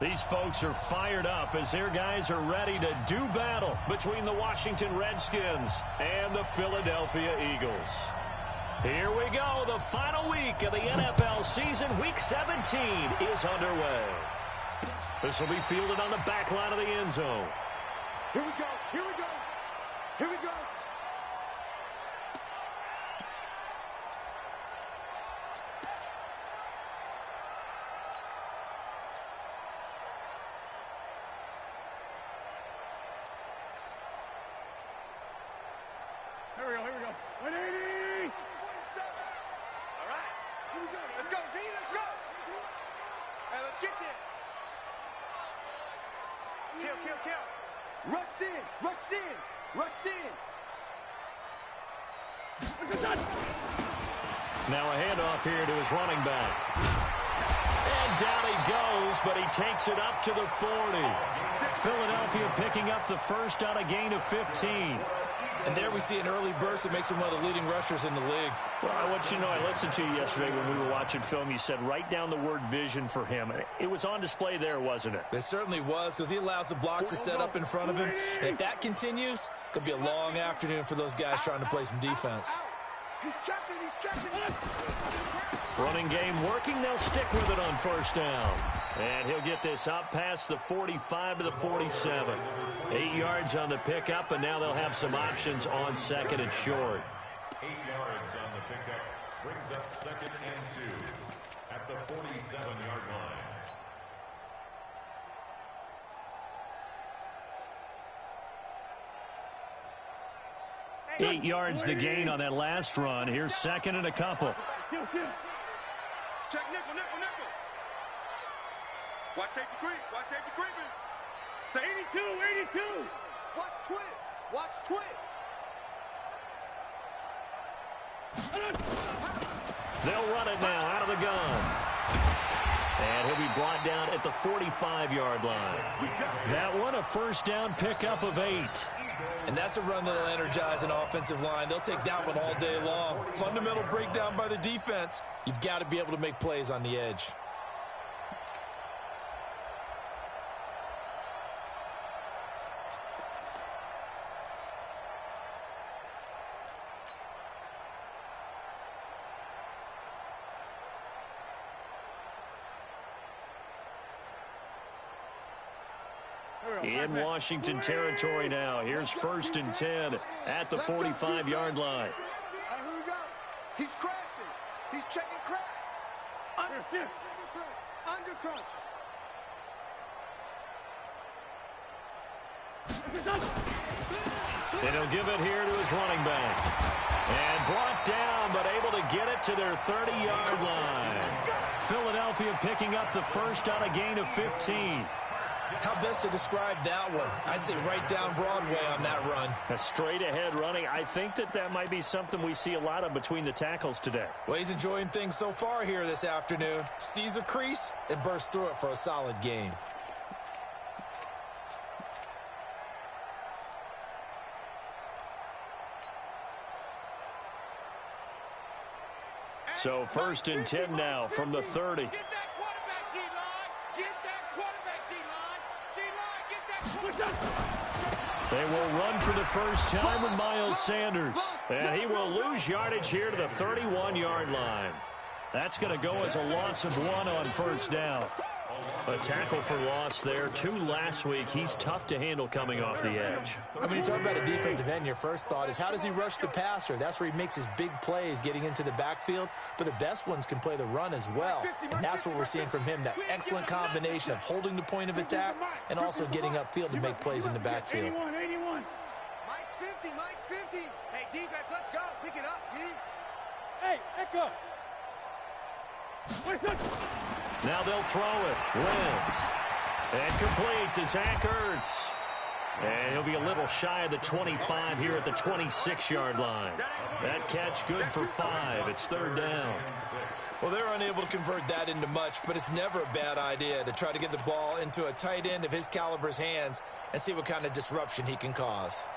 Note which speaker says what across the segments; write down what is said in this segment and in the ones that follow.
Speaker 1: These folks are fired up as their guys are ready to do battle between the Washington Redskins and the Philadelphia Eagles. Here we go. The final week of the NFL season. Week 17 is underway. This will be fielded on the back line of the end zone.
Speaker 2: Here we go. Here we go. Here we go. Here we go. Here we go. 180. 47. All right. Here we go. Let's go, D. Let's go. Hey, let's get there. Kill, kill, kill. Rush in, rush in, rush in.
Speaker 1: Now a handoff here to his running back. And down he goes, but he takes it up to the 40. Philadelphia picking up the first on a gain of 15.
Speaker 3: And there we see an early burst that makes him one of the leading rushers in the league.
Speaker 1: Well, I want you to know, I listened to you yesterday when we were watching film. You said write down the word vision for him. It was on display there, wasn't it?
Speaker 3: It certainly was, because he allows the blocks to set up in front of him. And if that continues, it could be a long afternoon for those guys trying to play some defense.
Speaker 2: He's checking, he's checking.
Speaker 1: Running game working. They'll stick with it on first down. And he'll get this up past the 45 to the 47. 8 yards on the pickup, and now they'll have some options on second and short.
Speaker 4: 8 yards on the pickup brings up second and 2 at the 47-yard line.
Speaker 1: 8 yards the gain on that last run. Here's second and a couple.
Speaker 2: Check nickel, nickel, nickel. Watch safety creep, watch safety creeping. 82, 82. Watch twist, watch twist.
Speaker 1: They'll run it now out of the gun. And he'll be brought down at the 45-yard line. That one, a first down pickup of 8.
Speaker 3: And that's a run that'll energize an offensive line. They'll take that one all day long. Fundamental breakdown by the defense. You've got to be able to make plays on the edge.
Speaker 1: In Washington territory now. Here's first and 10 at the 45-yard line.
Speaker 2: Here we go. He's crashing. He's checking crash. Under crash. Under crash.
Speaker 1: And he'll give it here to his running back. And brought down, but able to get it to their 30-yard line. Philadelphia picking up the first on a gain of 15.
Speaker 3: How best to describe that one? I'd say right down Broadway on that run.
Speaker 1: A straight-ahead running. I think that might be something we see a lot of between the tackles today.
Speaker 3: Well, he's enjoying things so far here this afternoon. Sees a crease and bursts through it for a solid gain.
Speaker 1: So first and 10 now from the 30.
Speaker 2: Get that quarterback, D-line. Get that quarterback, D-line. D-line, get that.
Speaker 1: They will run for the first time with Miles Sanders. And he will lose yardage here to the 31-yard line. That's going to go as a loss of 1 on first down. A tackle for loss there. 2 last week. He's tough to handle coming off the edge.
Speaker 3: When you talk about a defensive end, your first thought is how does he rush the passer? That's where he makes his big plays getting into the backfield. But the best ones can play the run as well. And that's what we're seeing from him, that excellent combination of holding the point of attack and also getting upfield to make plays in the backfield.
Speaker 2: 81, 81. Mike's 50, Mike's 50. Hey, defense, let's go. Pick it up, D. Hey, Echo.
Speaker 1: Now they'll throw it. Wentz. And complete to Zach Ertz. And he'll be a little shy of the 25 here at the 26-yard line. That catch good for 5. It's third down.
Speaker 3: Well, they're unable to convert that into much, but it's never a bad idea to try to get the ball into a tight end of his caliber's hands and see what kind of disruption he can cause.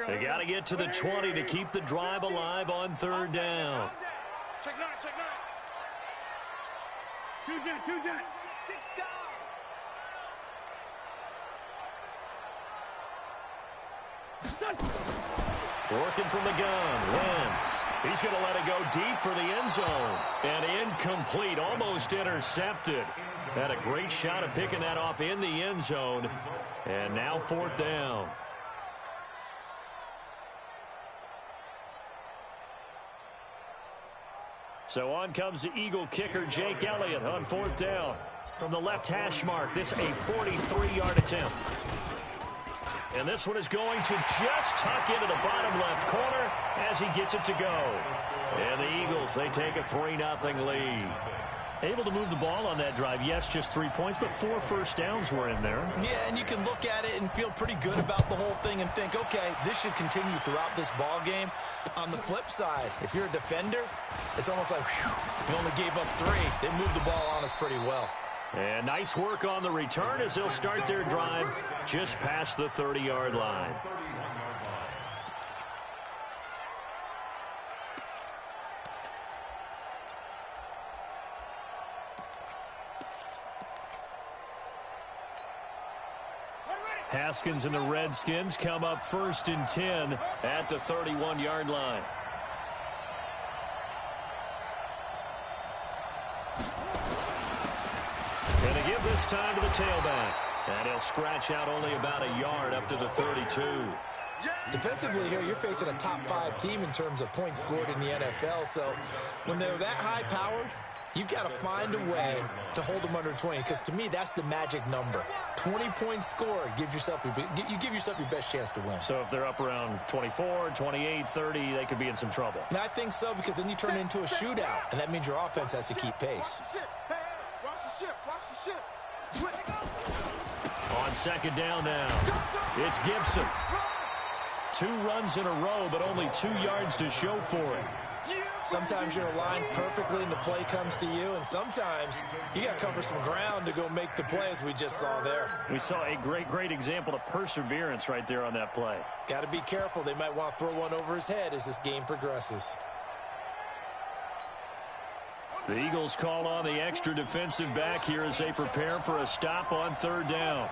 Speaker 1: They got to get to the 20 to keep the drive alive on third down.
Speaker 2: Check nine, check nine. Two jet.
Speaker 1: Working from the gun, Wentz. He's going to let it go deep for the end zone. And incomplete, almost intercepted. Had a great shot at picking that off in the end zone. And now fourth down. So on comes the Eagle kicker, Jake Elliott, on fourth down. From the left hash mark, this a 43-yard attempt. And this one is going to just tuck into the bottom left corner as he gets it to go. And the Eagles, they take a 3-0 lead. Able to move the ball on that drive. Yes, just 3 points, but 4 first downs were in there.
Speaker 3: Yeah, and you can look at it and feel pretty good about the whole thing and think, okay, this should continue throughout this ball game. On the flip side, if you're a defender, it's almost like, whew, we only gave up 3. They moved the ball on us pretty well.
Speaker 1: And nice work on the return as they'll start their drive just past the 30-yard line. Haskins and the Redskins come up 1st and 10 at the 31-yard line. And they give this time to the tailback. And he'll scratch out only about a yard up to the 32.
Speaker 3: Defensively here, you're facing a top 5 team in terms of points scored in the NFL. So when they're that high-powered, you've got to find a way to hold them under 20. Because to me, that's the magic number. 20 points scored, you give yourself your best chance to win.
Speaker 1: So if they're up around 24, 28, 30, they could be in some trouble.
Speaker 3: And I think so, because then you turn it into a shootout. And that means your offense has to keep pace.
Speaker 1: On second down now, it's Gibson. 2 runs in a row, but only 2 yards to show for it.
Speaker 3: Sometimes you're aligned perfectly and the play comes to you, and sometimes you got to cover some ground to go make the play, as we just saw there.
Speaker 1: We saw a great example of perseverance right there on that play.
Speaker 3: Got to be careful. They might want to throw one over his head as this game progresses.
Speaker 1: The Eagles call on the extra defensive back here as they prepare for a stop on third down.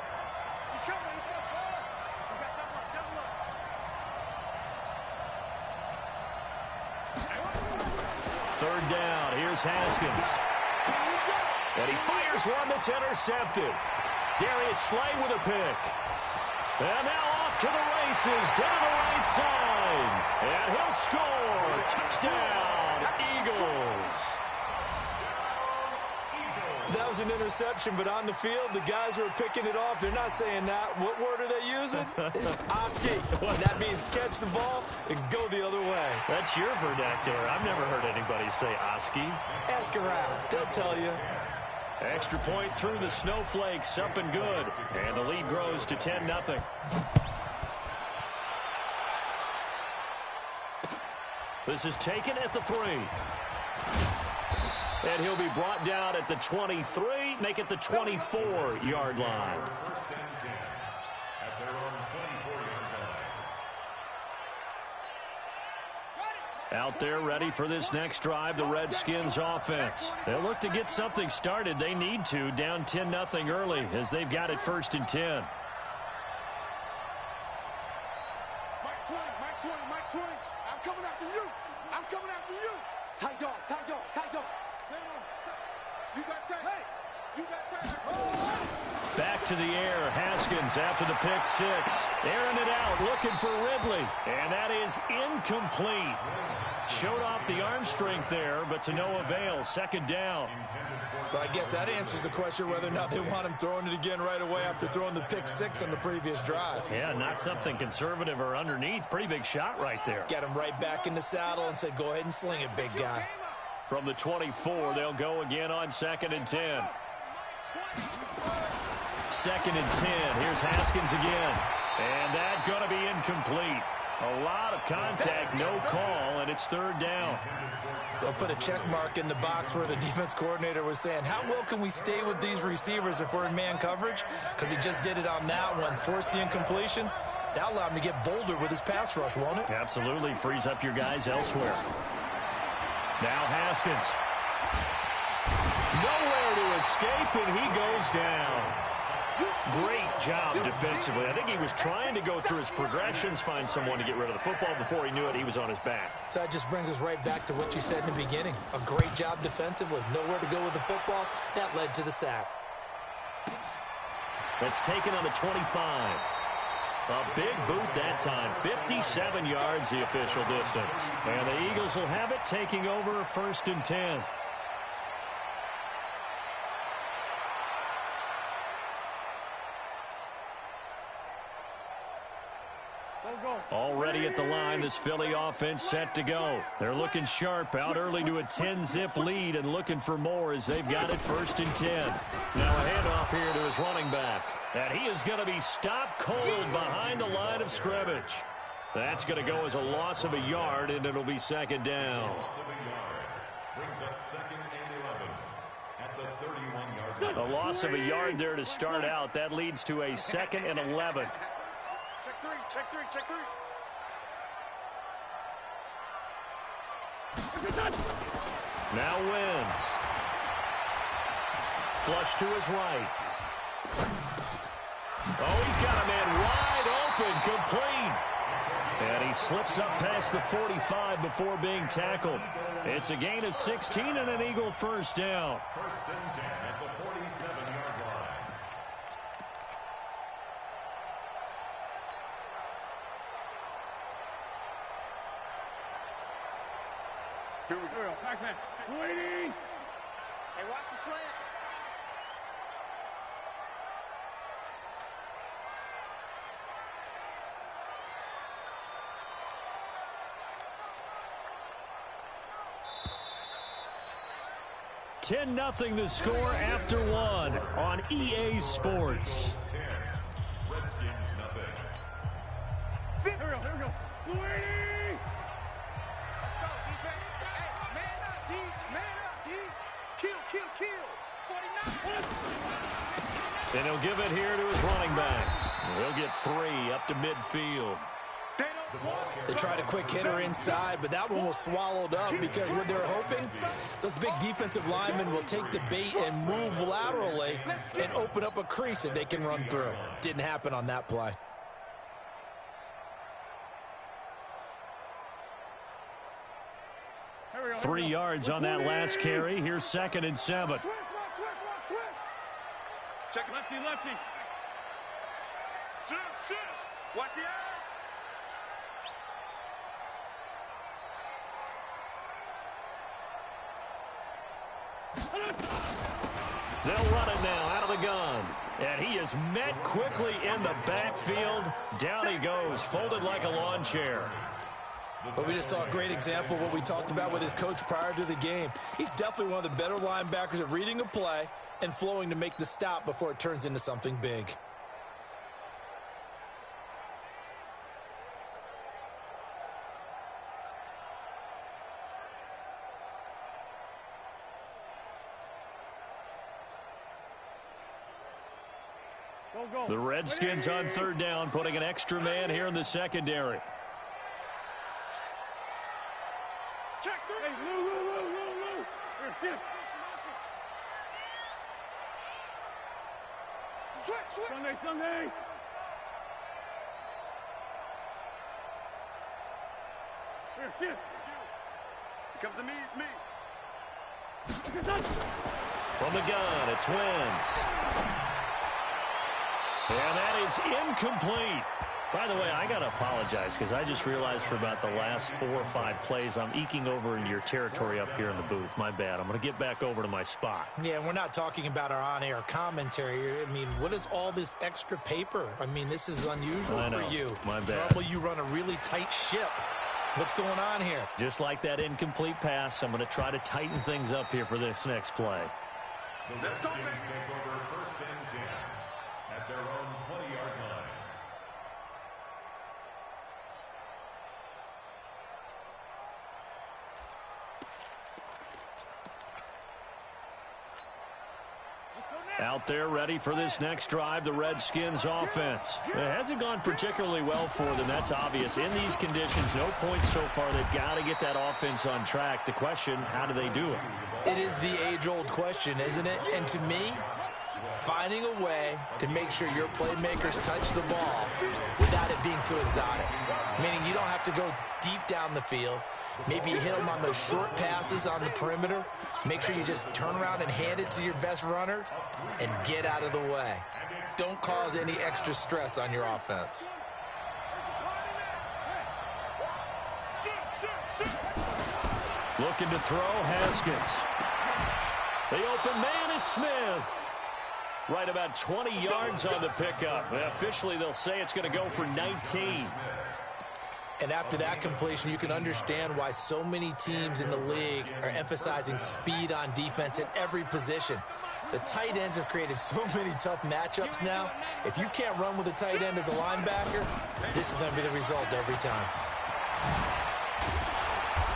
Speaker 1: Third down, here's Haskins. And he fires one that's intercepted. Darius Slay with a pick. And now off to the races, down the right side. And he'll score. Touchdown, Eagles.
Speaker 3: That was an interception, but on the field, the guys who are picking it off, they're not saying that. What word are they using? It's Oski. That means catch the ball and go the other way.
Speaker 1: That's your vernacular. I've never heard anybody say Oski.
Speaker 3: Ask around. They'll tell you.
Speaker 1: Extra point through the snowflakes, up and good. And the lead grows to 10-0. This is taken at the 3. And he'll be brought down at the 23, make it the 24-yard line. Out there ready for this next drive, the Redskins offense. They'll look to get something started. They need to, down 10-0 early as they've got it 1st and 10.
Speaker 2: Mike 20. I'm coming after you. Tight dog. You got tight. Hey, you got tight. Oh.
Speaker 1: Back to the air, Haskins after the pick 6. Airing it out, looking for Ridley. And that is incomplete. Showed off the arm strength there, but to no avail. Second down.
Speaker 3: But I guess that answers the question whether or not they want him throwing it again right away after throwing the pick 6 on the previous drive.
Speaker 1: Yeah, not something conservative or underneath. Pretty big shot right there.
Speaker 3: Got him right back in the saddle and said, go ahead and sling it, big guy.
Speaker 1: From the 24, they'll go again on 2nd and 10. 2nd and 10. Here's Haskins again. And that's going to be incomplete. A lot of contact, no call, and it's third down.
Speaker 3: They'll put a check mark in the box where the defense coordinator was saying, how well can we stay with these receivers if we're in man coverage? Because he just did it on that one. Force the incompletion. That'll allow him to get bolder with his pass rush, won't it?
Speaker 1: Absolutely. Frees up your guys elsewhere. Now Haskins. Nowhere to escape, and he goes down. Great job defensively. I think he was trying to go through his progressions, find someone to get rid of the football. Before he knew it, he was on his back.
Speaker 3: So that just brings us right back to what you said in the beginning. A great job defensively. Nowhere to go with the football. That led to the sack.
Speaker 1: That's taken on the 25. A big boot that time. 57 yards the official distance. And the Eagles will have it, taking over 1st and 10. Already at the line, this Philly offense set to go. They're looking sharp, out early to a 10-zip lead and looking for more as they've got it 1st and 10. Now a handoff here to his running back. And he is going to be stopped cold behind the line of scrimmage. That's going to go as a loss of a yard, and it'll be 2nd down.
Speaker 4: Brings up 2nd and 11 at the 31-yard line.
Speaker 1: A loss of a yard there to start out. That leads to a 2nd and 11.
Speaker 2: Check three, check three, check three.
Speaker 1: Now wins. Flush to his right. Oh, he's got a man wide open, complete. And he slips up past the 45 before being tackled. It's a gain of 16 and an Eagle 1st down.
Speaker 4: 1st and 10 at the 47-yard line.
Speaker 2: Here we go. Pac-Man. Waiting. Hey, watch the slant.
Speaker 1: Ten nothing the score after 1 on EA Sports.
Speaker 4: 10. Redskins nothing.
Speaker 2: Here we go. Waiting. Let's go, defense. Hey, man up, D. Man up, D. Kill. 49.
Speaker 1: And he'll give it here to his running back. He'll get 3 up to midfield.
Speaker 3: They tried a quick hitter inside, but that one was swallowed up because what they're hoping, those big defensive linemen will take the bait and move laterally and open up a crease that they can run through. Didn't happen on that play.
Speaker 2: Here we go.
Speaker 1: 3 yards on that last carry. Here's 2nd and 7.
Speaker 2: Switch. Check lefty. Shift. Watch the eye.
Speaker 1: They'll run it now out of the gun. And he is met quickly in the backfield. Down he goes, folded like a lawn chair.
Speaker 3: But we just saw a great example of what we talked about with his coach prior to the game. He's definitely one of the better linebackers at reading a play and flowing to make the stop before it turns into something big.
Speaker 1: The Redskins on 3rd down, putting an extra man here in the secondary.
Speaker 2: Check three. Hey, Lou. Here, Switch. Sunday. Here, shift. It comes to me, it's me.
Speaker 1: From the gun, it's Wentz. And that is incomplete. By the way, I got to apologize because I just realized for about the last 4 or 5 plays, I'm eking over into your territory up here in the booth. My bad. I'm going to get back over to my spot.
Speaker 3: Yeah, we're not talking about our on-air commentary. I mean, what is all this extra paper? I mean, this is unusual for you.
Speaker 1: My bad.
Speaker 3: Normally you run a really tight ship. What's going on here?
Speaker 1: Just like that incomplete pass, I'm going to try to tighten things up here for this next play.
Speaker 4: The Redskins take over 1st and 10 at their own 20-yard line.
Speaker 2: Let's go now.
Speaker 1: Out there ready for this next drive, the Redskins offense. It hasn't gone particularly well for them, that's obvious. In these conditions, no points so far. They've got to get that offense on track. The question, how do they do it?
Speaker 3: It is the age-old question, isn't it? And to me, finding a way to make sure your playmakers touch the ball without it being too exotic. Meaning you don't have to go deep down the field. Maybe you hit them on those short passes on the perimeter. Make sure you just turn around and hand it to your best runner and get out of the way. Don't cause any extra stress on your offense.
Speaker 1: Looking to throw, Haskins. The open man is Smith. Right about 20 yards on the pickup. Officially, they'll say it's going to go for 19.
Speaker 3: And after that completion, you can understand why so many teams in the league are emphasizing speed on defense at every position. The tight ends have created so many tough matchups now. If you can't run with a tight end as a linebacker, this is going to be the result every time.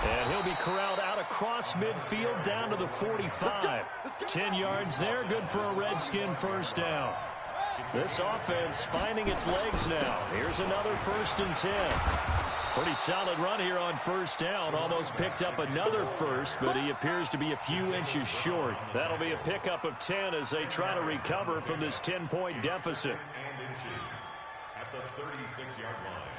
Speaker 1: And he'll be corralled out across midfield down to the 45. 10 yards there, good for a Redskin first down. This offense finding its legs now. Here's another 1st and 10. Pretty solid run here on first down. Almost picked up another first, but he appears to be a few inches short. That'll be a pickup of 10 as they try to recover from this 10-point deficit.
Speaker 4: At the 36-yard line.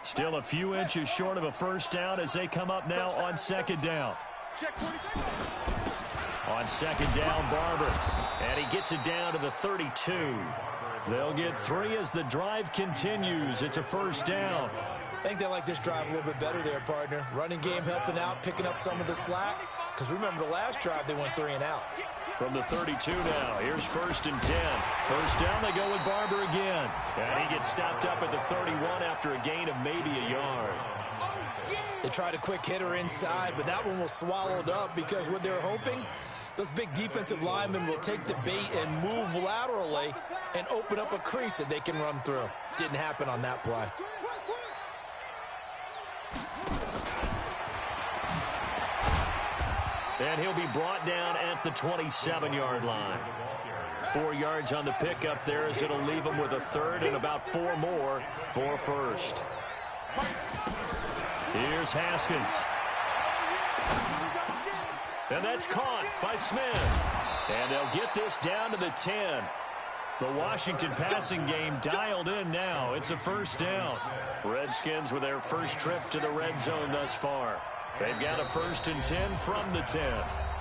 Speaker 1: Still a few inches short of a first down as they come up now on 2nd down. On 2nd down, Barber. And he gets it down to the 32. They'll get 3 as the drive continues. It's a first down.
Speaker 3: I think they like this drive a little bit better there, partner. Running game helping out, picking up some of the slack. Because remember the last drive, they went 3 and out.
Speaker 1: From the 32 now, here's 1st and 10. First down, they go with Barber again. And he gets stopped up at the 31 after a gain of maybe a yard.
Speaker 3: They tried a quick hitter inside, but that one was swallowed up because what they're hoping, those big defensive linemen will take the bait and move laterally and open up a crease that they can run through. Didn't happen on that play.
Speaker 1: And he'll be brought down at the 27-yard line. 4 yards on the pickup there as it'll leave him with a 3rd and about 4 more for first. Here's Haskins. And that's caught by Smith. And they'll get this down to the 10. The Washington passing game dialed in now. It's a first down. Redskins with their first trip to the red zone thus far. They've got a 1st and 10 from the 10.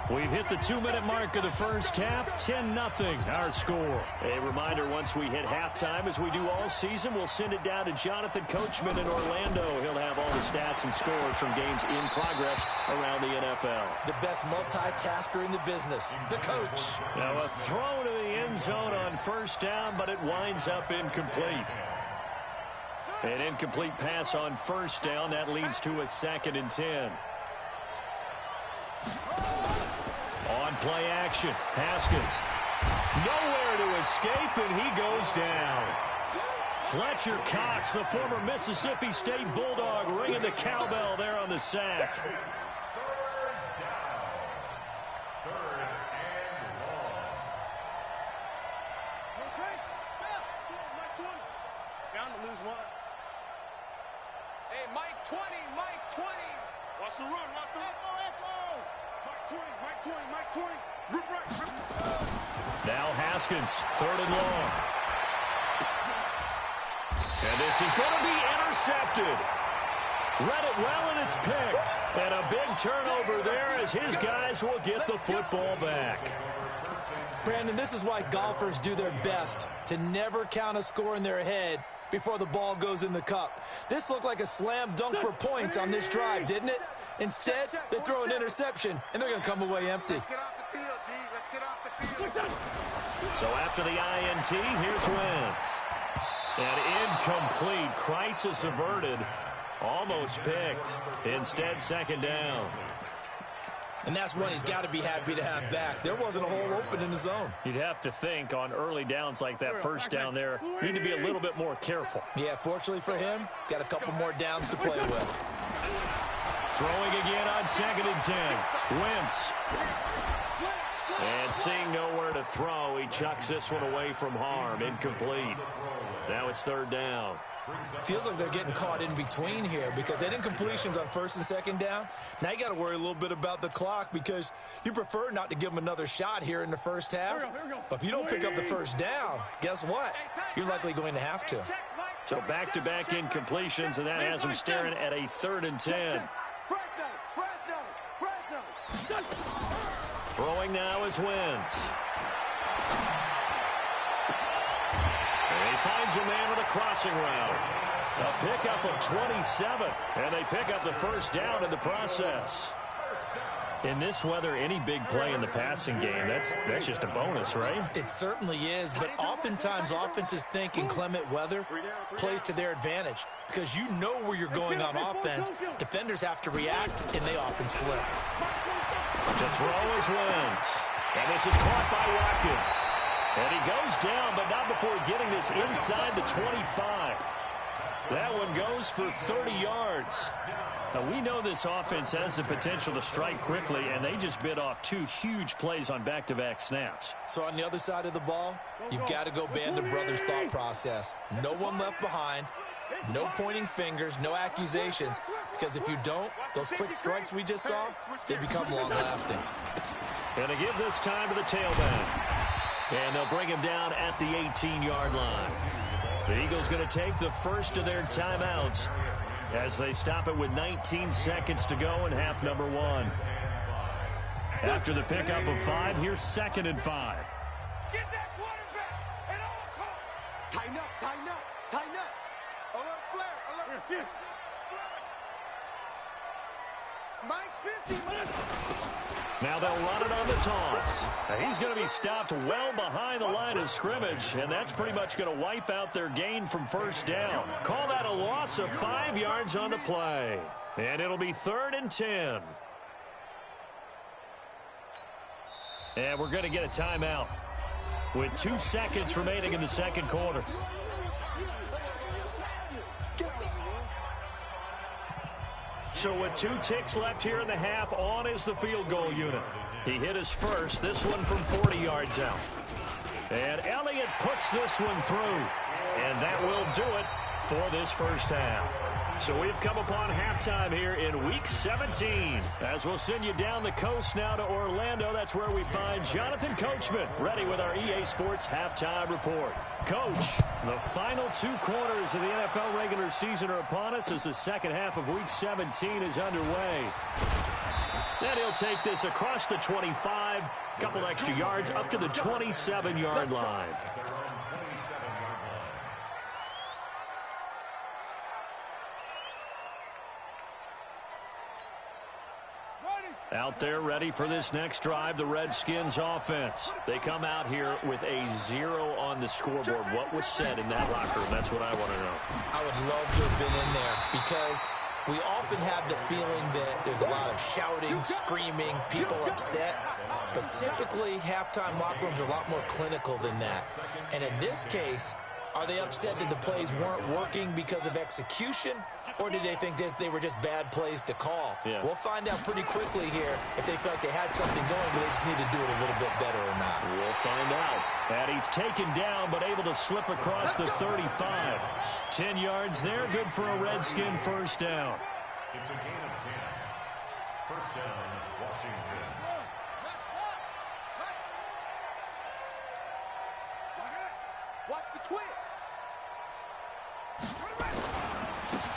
Speaker 1: We've hit the 2-minute mark of the first half. 10-0 our score. A reminder, once we hit halftime, as we do all season, we'll send it down to Jonathan Coachman in Orlando. He'll have all the stats and scores from games in progress around the NFL.
Speaker 3: The best multitasker in the business, the coach.
Speaker 1: Now a throw to the end zone on first down, but it winds up incomplete. An incomplete pass on first down. That leads to a 2nd and 10. On play action, Haskins. Nowhere to escape, and he goes down. Fletcher Cox, the former Mississippi State Bulldog, ringing the cowbell there on the sack.
Speaker 2: Bound to lose one. Hey, Mike 20, Mike 20. Watch the run, watch the run. Echo. Mike 20, Mike 20, Mike 20. Rip right, rip.
Speaker 1: Now Haskins, 3rd and long. And this is going to be intercepted. Read it well, and it's picked. And a big turnover there as his guys will get the football back.
Speaker 3: Brandon, this is why golfers do their best to never count a score in their head before the ball goes in the cup. This looked like a slam dunk for points on this drive, didn't it? Instead, they throw an interception, and they're going to come away empty.
Speaker 2: Let's get off the field, D. Let's get off the field.
Speaker 1: So after the INT, here's Wentz. And incomplete. Crisis averted. Almost picked. Instead, 2nd down.
Speaker 3: And that's one he's got to be happy to have back. There wasn't a hole open in the zone.
Speaker 1: You'd have to think on early downs like that first down there, you need to be a little bit more careful.
Speaker 3: Yeah, fortunately for him, got a couple more downs to play with.
Speaker 1: Throwing again on 2nd and 10. Wentz. And And seeing nowhere to throw, he chucks this one away from harm. Incomplete. Now it's third down.
Speaker 3: Feels like they're getting caught in between here because they didn't completions on first and second down. Now you got to worry a little bit about the clock because you prefer not to give them another shot here in the first half. But if you don't pick up the first down, guess what? You're likely going to have to.
Speaker 1: So back-to-back incompletions, and that has them staring at a 3rd and 10. Throwing now is Wentz. And he finds a man with a crossing route. A pickup of 27, and they pick up the first down in the process. In this weather, any big play in the passing game, that's just a bonus, right?
Speaker 3: It certainly is, but oftentimes offenses think inclement weather plays to their advantage because you know where you're going on offense. Defenders have to react, and they often slip.
Speaker 1: To throw is Wentz. And this is caught by Watkins. And he goes down, but not before getting this inside the 25. That one goes for 30 yards. Now, we know this offense has the potential to strike quickly, and they just bit off 2 huge plays on back-to-back snaps.
Speaker 3: So on the other side of the ball, you've got to go Band of Brothers thought process. No one left behind, no pointing fingers, no accusations, because if you don't, those quick strikes we just saw, they become long-lasting.
Speaker 1: And to give this time to the tailback. And they'll bring him down at the 18-yard line. The Eagles going to take the first of their timeouts as they stop it with 19 seconds to go in half number 1. After the pickup of 5, here's 2nd and 5.
Speaker 2: Get that quarterback at all costs. Tighten up, tighten up, tighten up. Alert flare, alert. Mike's 50, Mike.
Speaker 1: Now they'll run it on the toss. Now he's going to be stopped well behind the line of scrimmage, and that's pretty much going to wipe out their gain from first down. Call that a loss of 5 yards on the play. And it'll be 3rd and 10. And we're going to get a timeout with 2 seconds remaining in the second quarter. So with 2 ticks left here in the half, on is the field goal unit. He hit his first, this one from 40 yards out. And Elliott puts this one through. And that will do it for this first half. So we've come upon halftime here in Week 17. As we'll send you down the coast now to Orlando, that's where we find Jonathan Coachman, ready with our EA Sports Halftime Report. Coach, the final 2 quarters of the NFL regular season are upon us as the second half of Week 17 is underway. Then he'll take this across the 25, couple extra yards up to the 27-yard line. Out there ready for this next drive, the Redskins offense. They come out here with a 0 on the scoreboard. What was said in that locker room? That's what I want to know.
Speaker 3: I would love to have been in there because we often have the feeling that there's a lot of shouting, screaming, people upset. But typically, halftime locker rooms are a lot more clinical than that. And in this case, are they upset that the plays weren't working because of execution? Or did they think they were just bad plays to call?
Speaker 1: Yeah.
Speaker 3: We'll find out pretty quickly here if they feel like they had something going, but they just need to do it a little bit better or not.
Speaker 1: We'll find out. And he's taken down, but able to slip across the 35. 10 yards there, good for a Redskin first down.
Speaker 4: It's a gain of 10. First down, Washington.
Speaker 2: Watch the twist.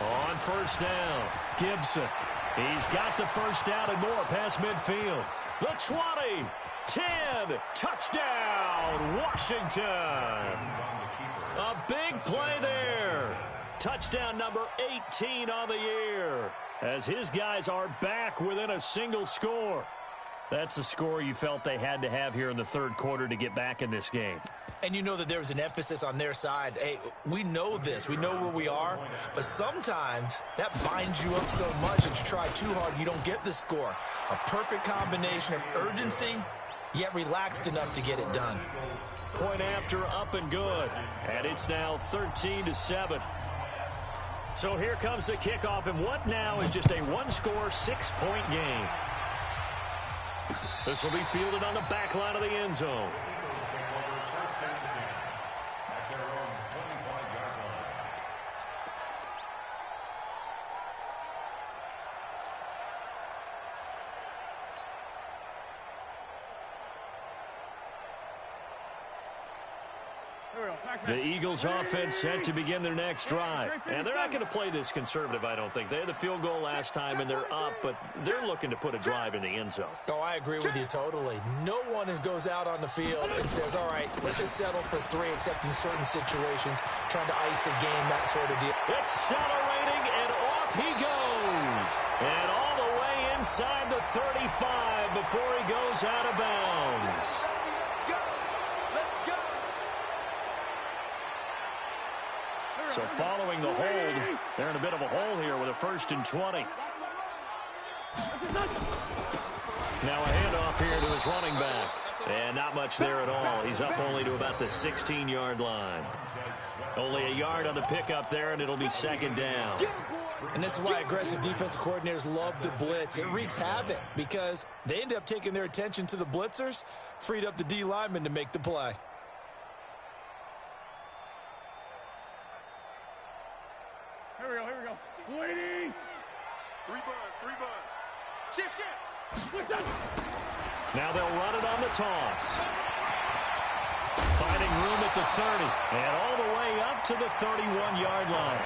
Speaker 1: On first down, Gibson. He's got the first down and more past midfield. The 20, 10, touchdown, Washington. A big play there. Touchdown number 18 on the year as his guys are back within a single score. That's a score you felt they had to have here in the third quarter to get back in this game.
Speaker 3: And you know that there was an emphasis on their side. Hey, we know this. We know where we are. But sometimes that binds you up so much that you try too hard, you don't get the score. A perfect combination of urgency, yet relaxed enough to get it done.
Speaker 1: Point after, up and good. And it's now 13-7. So here comes the kickoff, and what now is just a one-score, 6-point game. This will be fielded on the back line of the end zone. The Eagles offense set to begin their next drive. And they're not going to play this conservative, I don't think. They had the field goal last time, and they're up, but they're looking to put a drive in the end zone.
Speaker 3: Oh, I agree with you totally. No one goes out on the field and says, all right, let's just settle for 3, except in certain situations, trying to ice a game, that sort of deal.
Speaker 1: Accelerating, and off he goes. And all the way inside the 35 before he goes out of bounds. So following the hold, they're in a bit of a hole here with a 1st and 20. Now a handoff here to his running back. And not much there at all. He's up only to about the 16-yard line. Only a yard on the pickup there, and it'll be 2nd down.
Speaker 3: And this is why aggressive defensive coordinators love to blitz. It wreaks havoc because they end up taking their attention to the blitzers, freed up the D lineman to make the play.
Speaker 2: Here we go. Waiting. 3 buns. Shift.
Speaker 1: Now they'll run it on the toss. Finding room at the 30. And all the way up to the 31-yard line.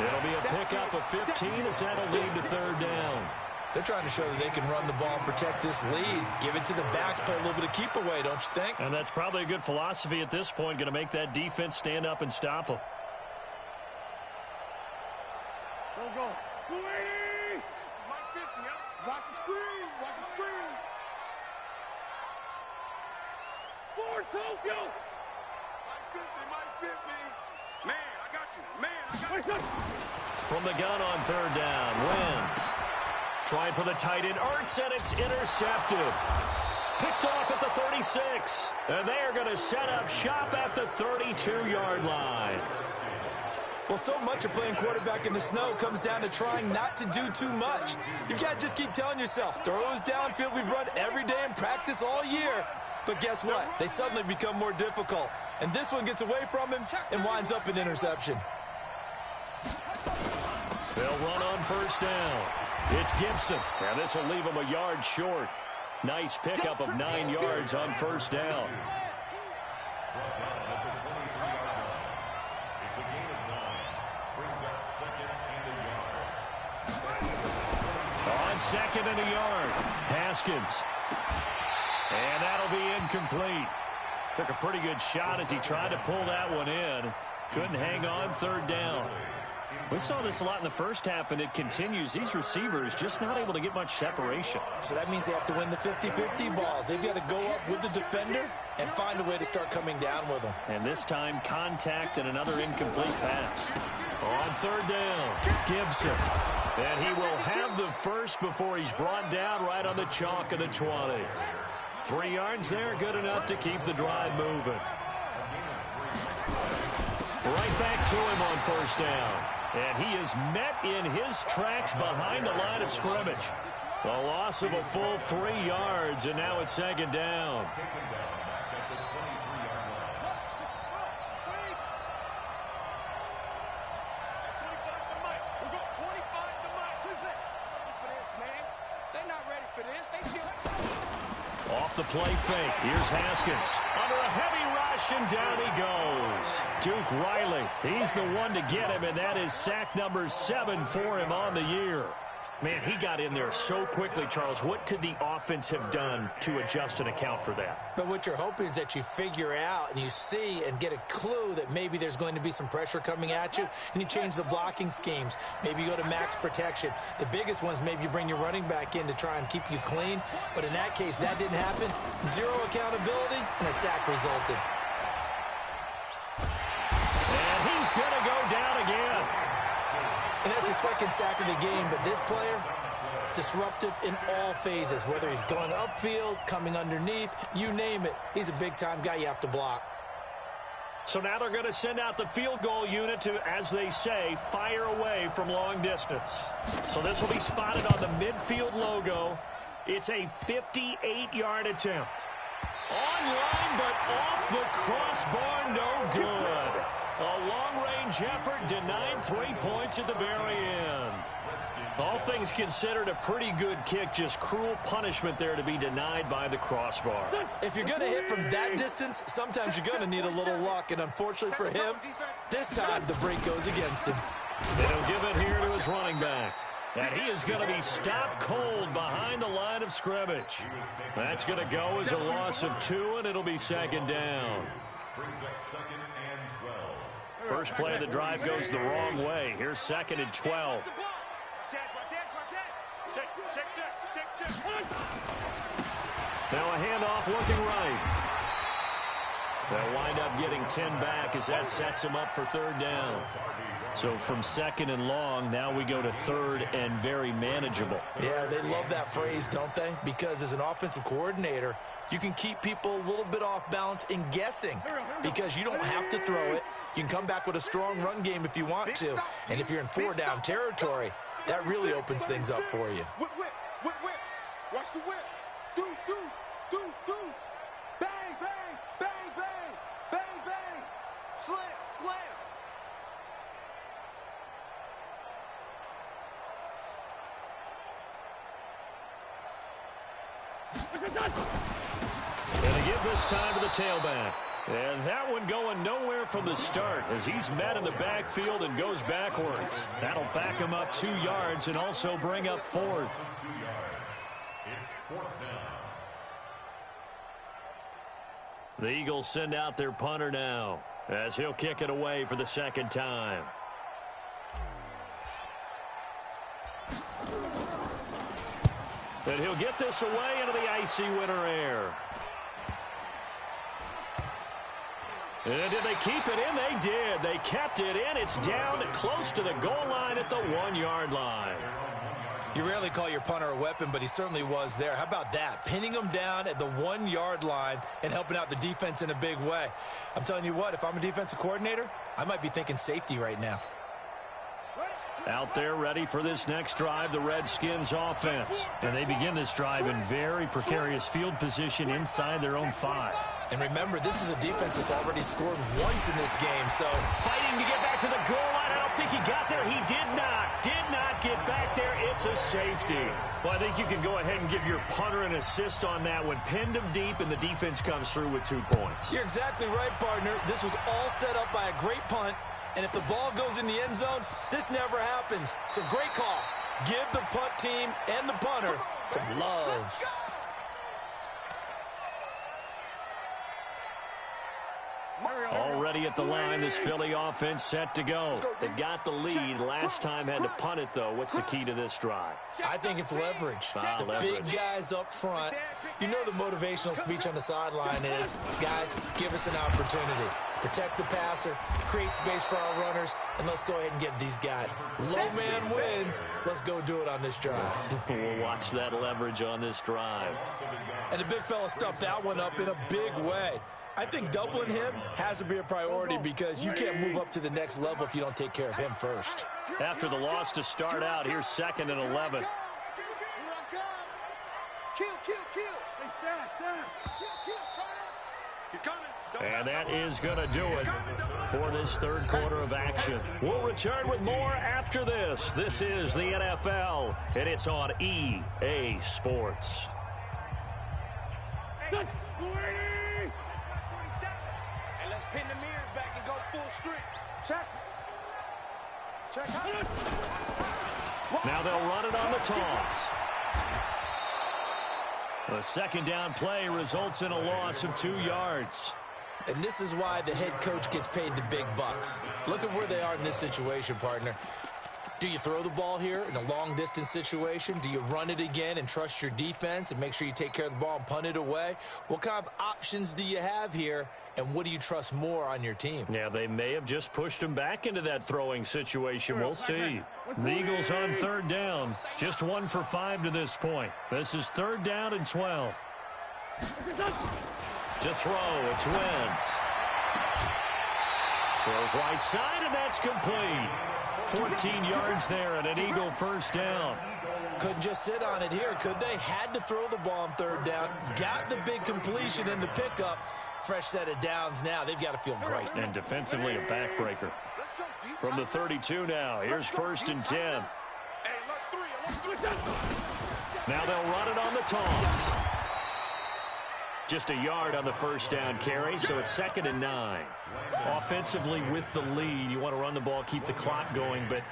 Speaker 1: It'll be a pickup of 15 as that'll lead to 3rd down.
Speaker 3: They're trying to show that they can run the ball and protect this lead. Give it to the backs, play a little bit of keep away, don't you think?
Speaker 1: And that's probably a good philosophy at this point. Going to make that defense stand up and stop them.
Speaker 2: Go. Waiting. Mike 50, yep. Watch the screen. For Tokyo. Mike 50. Man, I got you.
Speaker 1: From the gun on 3rd down, Wentz. Trying for the tight end, Ertz, and it's intercepted. Picked off at the 36. And they are going to set up shop at the 32-yard line.
Speaker 3: Well, so much of playing quarterback in the snow comes down to trying not to do too much. You've got to just keep telling yourself, throws downfield we've run every day in practice all year. But guess what? They suddenly become more difficult. And this one gets away from him and winds up an interception.
Speaker 1: They'll run on 1st down. It's Gibson. And this will leave him a yard short. Nice pickup of 9 yards on 1st down. On 2nd and a yard, Haskins. And that'll be incomplete. Took a pretty good shot as he tried to pull that one in. Couldn't hang on 3rd down. We saw this a lot in the first half, and it continues. These receivers just not able to get much separation.
Speaker 3: So that means they have to win the 50-50 balls. They've got to go up with the defender and find a way to start coming down with them.
Speaker 1: And this time, contact and another incomplete pass. On 3rd down, Gibson. And he will have the first before he's brought down right on the chalk of the 20. 3 yards there, good enough to keep the drive moving. Right back to him on 1st down. And he is met in his tracks behind the line of scrimmage. A loss of a full 3 yards, and now it's 2nd down. Off the play fake. Here's Haskins. Under a heavy rush, and down he goes. Duke Riley, he's the one to get him, and that is sack number 7 for him on the year. Man, he got in there so quickly, Charles. What could the offense have done to adjust and account for that?
Speaker 3: But what you're hoping is that you figure out and you see and get a clue that maybe there's going to be some pressure coming at you, and you change the blocking schemes. Maybe you go to max protection. The biggest one is maybe you bring your running back in to try and keep you clean. But in that case, that didn't happen. 0 accountability, and a sack resulted.
Speaker 1: And he's going to go down again.
Speaker 3: And that's the 2nd sack of the game, but this player, disruptive in all phases, whether he's going upfield, coming underneath, you name it. He's a big-time guy you have to block.
Speaker 1: So now they're going to send out the field goal unit to, as they say, fire away from long distance. So this will be spotted on the midfield logo. It's a 58-yard attempt. Online, but off the crossbar, no good. A long-range effort denied 3 points at the very end. All things considered, a pretty good kick, just cruel punishment there to be denied by the crossbar.
Speaker 3: If you're going to hit from that distance, sometimes you're going to need a little luck, and unfortunately for him, this time the break goes against him.
Speaker 1: And he'll give it here to his running back. And he is going to be stopped cold behind the line of scrimmage. That's going to go as a loss of 2, and it'll be second down. First play of the drive goes the wrong way. Here's second and 12. Now a handoff looking right. They'll wind up getting 10 back as that sets him up for third down. So from second and long, now we go to third and very manageable.
Speaker 3: Yeah, they love that phrase, don't they? Because as an offensive coordinator, you can keep people a little bit off balance in guessing because you don't have to throw it. You can come back with a strong run game if you want to. And if you're in 4-down territory, that really opens things up for you.
Speaker 2: Whip, whip, whip, whip. Watch the whip. Deuce, deuce, deuce, deuce. Bang, bang, bang, bang, bang, bang. Slam, slam.
Speaker 1: Gonna give this time to the tailback. And that one going nowhere from the start as he's met in the backfield and goes backwards. That'll back him up 2 yards and also bring up fourth.
Speaker 4: It's fourth down.
Speaker 1: The Eagles send out their punter now as he'll kick it away for the second time. And he'll get this away into the icy winter air. And did they keep it in? They did. They kept it in. It's down close to the goal line at the 1-yard line.
Speaker 3: You rarely call your punter a weapon, but he certainly was there. How about that? Pinning him down at the 1-yard line and helping out the defense in a big way. I'm telling you what, if I'm a defensive coordinator, I might be thinking safety right now.
Speaker 1: Out there ready for this next drive, the Redskins offense. And they begin this drive in very precarious field position inside their own 5.
Speaker 3: And remember, this is a defense that's already scored once in this game, so
Speaker 1: fighting to get back to the goal line. I don't think he got there. He did not get back there. It's a safety. Well, I think you can go ahead and give your punter an assist on that one. Pinned him deep, and the defense comes through with 2 points.
Speaker 3: You're exactly right, partner. This was all set up by a great punt. And if the ball goes in the end zone, this never happens. So great call. Give the punt team and the punter some love.
Speaker 1: Already at the line, this Philly offense set to go. They got the lead. Last time had to punt it, though. What's the key to this drive?
Speaker 3: I think it's leverage.
Speaker 1: Leverage.
Speaker 3: Big guys up front. You know the motivational speech on the sideline is, guys, give us an opportunity. Protect the passer, create space for our runners, and let's go ahead and get these guys. Low man wins. Let's go do it on this drive.
Speaker 1: We'll watch that leverage on this drive.
Speaker 3: And the big fella stuffed that one up in a big way. I think doubling him has to be a priority because you can't move up to the next level if you don't take care of him first.
Speaker 1: After the loss to start out, here's second and 11.
Speaker 2: Kill, kill, kill. Hey, stand. Kill, turn up. He's coming.
Speaker 1: And that is going to do it for this third quarter of action. We'll return with more after this. This is the NFL, and it's on EA Sports.
Speaker 2: Hey, let's pin the mirrors back and go full strength. Check.
Speaker 1: Now they'll run it on the toss. A second down play results in a loss of 2 yards.
Speaker 3: And this is why the head coach gets paid the big bucks. Look at where they are in this situation, partner. Do you throw the ball here in a long-distance situation? Do you run it again and trust your defense and make sure you take care of the ball and punt it away? What kind of options do you have here, and what do you trust more on your team?
Speaker 1: Yeah, they may have just pushed him back into that throwing situation. We'll see. The Eagles on third down. Just 1 for 5 to this point. This is third down and 12. To throw, it's Wentz. Throws right side, and that's complete. 14 yards there and an Eagle first down.
Speaker 3: Couldn't just sit on it here, could they? Had to throw the ball on third down. Got the big completion in the pickup. Fresh set of downs now. They've got to feel great.
Speaker 1: And defensively a backbreaker. From the 32 now. Here's first and 10. Now they'll run it on the toss. Just a yard on the first down carry, so it's 2nd and 9. Offensively with the lead, you want to run the ball, keep the clock going, but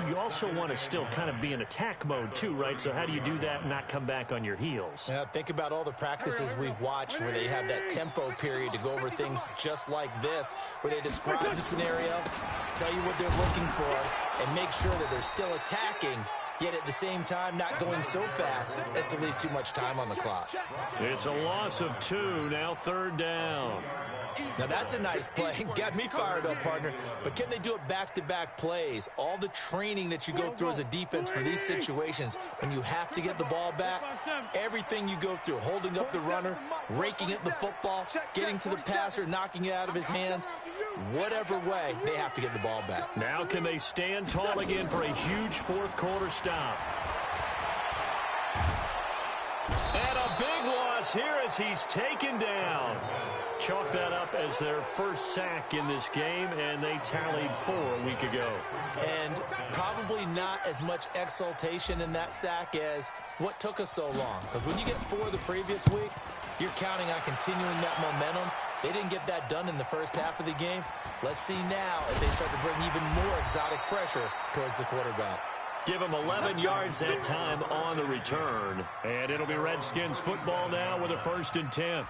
Speaker 1: you also want to still kind of be in attack mode too, right? So how do you do that and not come back on your heels?
Speaker 3: Yeah, think about all the practices we've watched where they have that tempo period to go over things just like this, where they describe the scenario, tell you what they're looking for, and make sure that they're still attacking, yet at the same time not going so fast as to leave too much time on the clock.
Speaker 1: It's a loss of 2, now 3rd down.
Speaker 3: Now that's a nice play. Got me fired up, partner. But can they do it back-to-back plays? All the training that you go through as a defense for these situations, when you have to get the ball back, everything you go through, holding up the runner, raking at the football, getting to the passer, knocking it out of his hands, whatever way, they have to get the ball back.
Speaker 1: Now can they stand tall again for a huge fourth quarter stop? And a big loss here as he's taken down. Chalk that up as their first sack in this game, and they tallied 4 a week ago.
Speaker 3: And probably not as much exultation in that sack as what took us so long. Because when you get 4 the previous week, you're counting on continuing that momentum. They didn't get that done in the first half of the game. Let's see now if they start to bring even more exotic pressure towards the quarterback.
Speaker 1: Give him 11 yards that time on the return. And it'll be Redskins football now with a 1st and 10.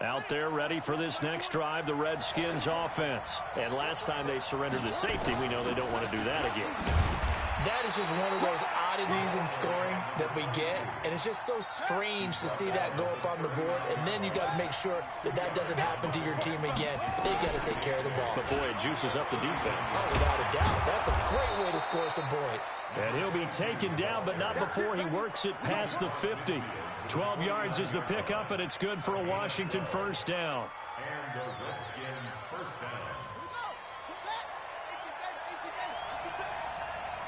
Speaker 1: Out there ready for this next drive, the Redskins offense. And last time they surrendered the safety, we know they don't want to do that again.
Speaker 3: That is just one of those oddities in scoring that we get. And it's just so strange to see that go up on the board. And then you got to make sure that that doesn't happen to your team again. They've got to take care of the ball.
Speaker 1: But, boy, it juices up the defense.
Speaker 3: Oh, without a doubt. That's a great way to score some points.
Speaker 1: And he'll be taken down, but not before he works it past the 50. 12 yards is the pickup, and it's good for a Washington first down.
Speaker 4: And the Redskin first down.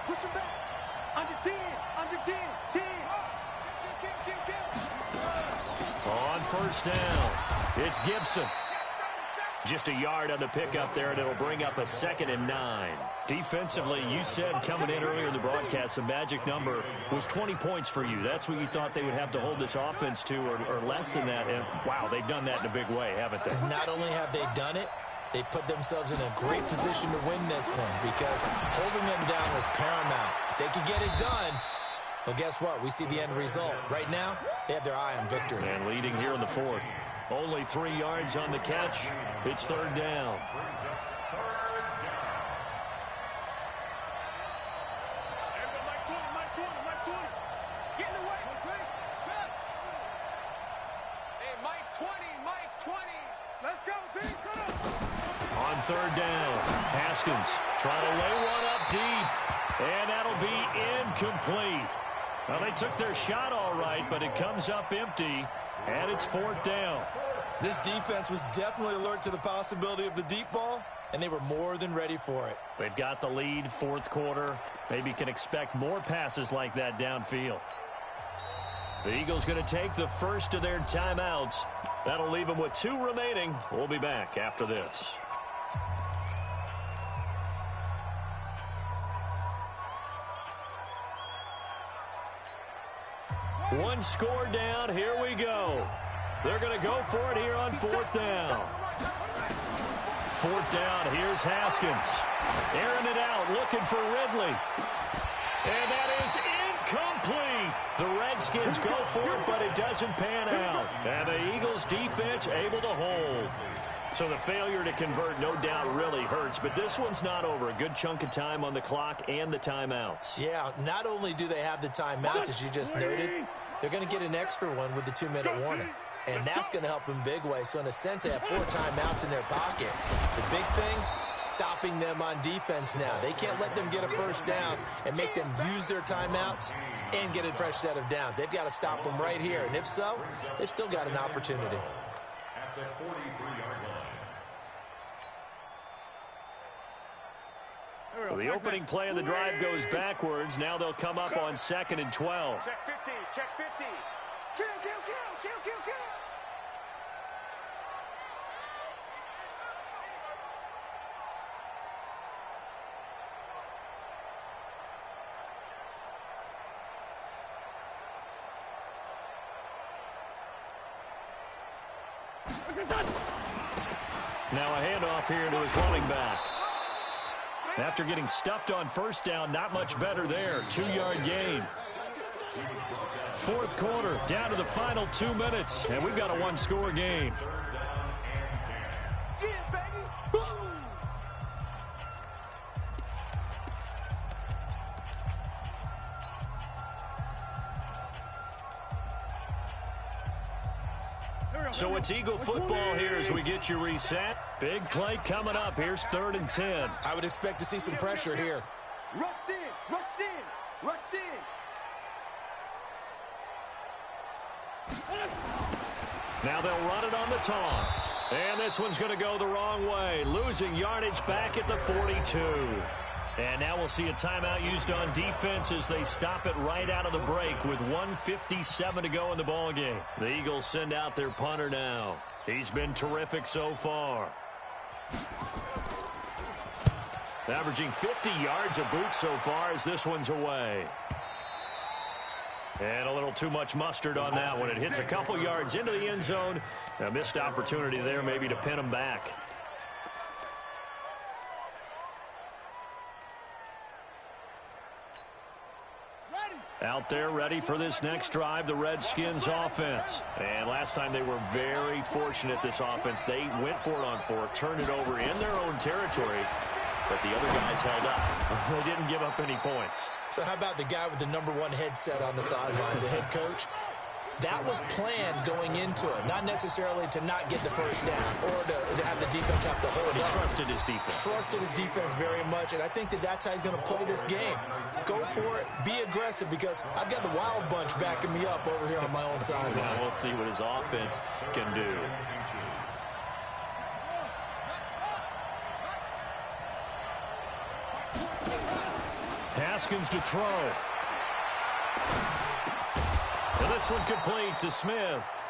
Speaker 2: Push him back. Under 10. Under 10. 10.
Speaker 1: On first down, it's Gibson. Just a yard on the pickup there, and it'll bring up a 2nd and 9. Defensively, you said coming in earlier in the broadcast, the magic number was 20 points for you. That's what you thought they would have to hold this offense to, or less than that. And, wow, they've done that in a big way, haven't they?
Speaker 3: Not only have they done it, they put themselves in a great position to win this one because holding them down was paramount. If they could get it done, well, guess what? We see the end result. Right now, they have their eye on victory.
Speaker 1: And leading here in the 4th. Only 3 yards on the catch. It's 3rd down.
Speaker 2: Get in the way. Hey, Mike 20. Mike 20. Let's go, team. Come on.
Speaker 1: On 3rd down, Haskins trying to lay one up deep. And that'll be incomplete. Well, they took their shot all right, but it comes up empty. And it's 4th down.
Speaker 3: This defense was definitely alert to the possibility of the deep ball, and they were more than ready for it.
Speaker 1: They've got the lead, 4th quarter. Maybe can expect more passes like that downfield. The Eagles going to take the first of their timeouts. That'll leave them with 2 remaining. We'll be back after this. One score down. Here we go. They're going to go for it here on 4th down. 4th down. Here's Haskins. Airing it out. Looking for Ridley. And that is incomplete. The Redskins go for it, but it doesn't pan out. And the Eagles defense able to hold. So the failure to convert, no doubt, really hurts. But this one's not over. A good chunk of time on the clock and the timeouts.
Speaker 3: Yeah, not only do they have the timeouts, as you just noted, they're going to get an extra one with the 2-minute warning. And that's going to help in big way. So in a sense, they have 4 timeouts in their pocket. The big thing, stopping them on defense now. They can't let them get a first down and make them use their timeouts and get a fresh set of downs. They've got to stop them right here. And if so, they've still got an opportunity.
Speaker 4: At the 43-yard line.
Speaker 1: So the opening play of the drive goes backwards. Now they'll come up on 2nd and 12.
Speaker 2: Check 50, check 50. Kill, kill, kill, kill, kill, kill.
Speaker 1: Now a handoff here to his running back. After getting stuffed on first down, not much better there. 2-yard gain. 4th quarter, down to the final 2 minutes, and we've got a 1-score game.
Speaker 2: Yeah, baby. Boom.
Speaker 1: So it's Eagle football here as we get you reset. Big play coming up. Here's 3rd and 10.
Speaker 3: I would expect to see some pressure here.
Speaker 2: Rush in, rush in, rush in.
Speaker 1: Now they'll run it on the toss. And this one's going to go the wrong way. Losing yardage back at the 42. And now we'll see a timeout used on defense as they stop it right out of the break with 1:57 to go in the ballgame. The Eagles send out their punter now. He's been terrific so far. Averaging 50 yards a boot so far as this one's away. And a little too much mustard on that one. It hits a couple yards into the end zone. A missed opportunity there maybe to pin him back. Out there ready for this next drive, the Redskins offense. And last time they were very fortunate, this offense. They went for it on 4, turned it over in their own territory, but the other guys held up. They didn't give up any points.
Speaker 3: So how about the guy with the #1 headset on the sidelines, the head coach? That was planned going into it, not necessarily to not get the first down or to have the defense have to hold
Speaker 1: He
Speaker 3: up.
Speaker 1: trusted his defense.
Speaker 3: Trusted his defense very much, and I think that's how he's going to play this game. Go for it, be aggressive, because I've got the wild bunch backing me up over here on my own sideline.
Speaker 1: Now we'll see what his offense can do. Haskins to throw. And this one complete to Smith.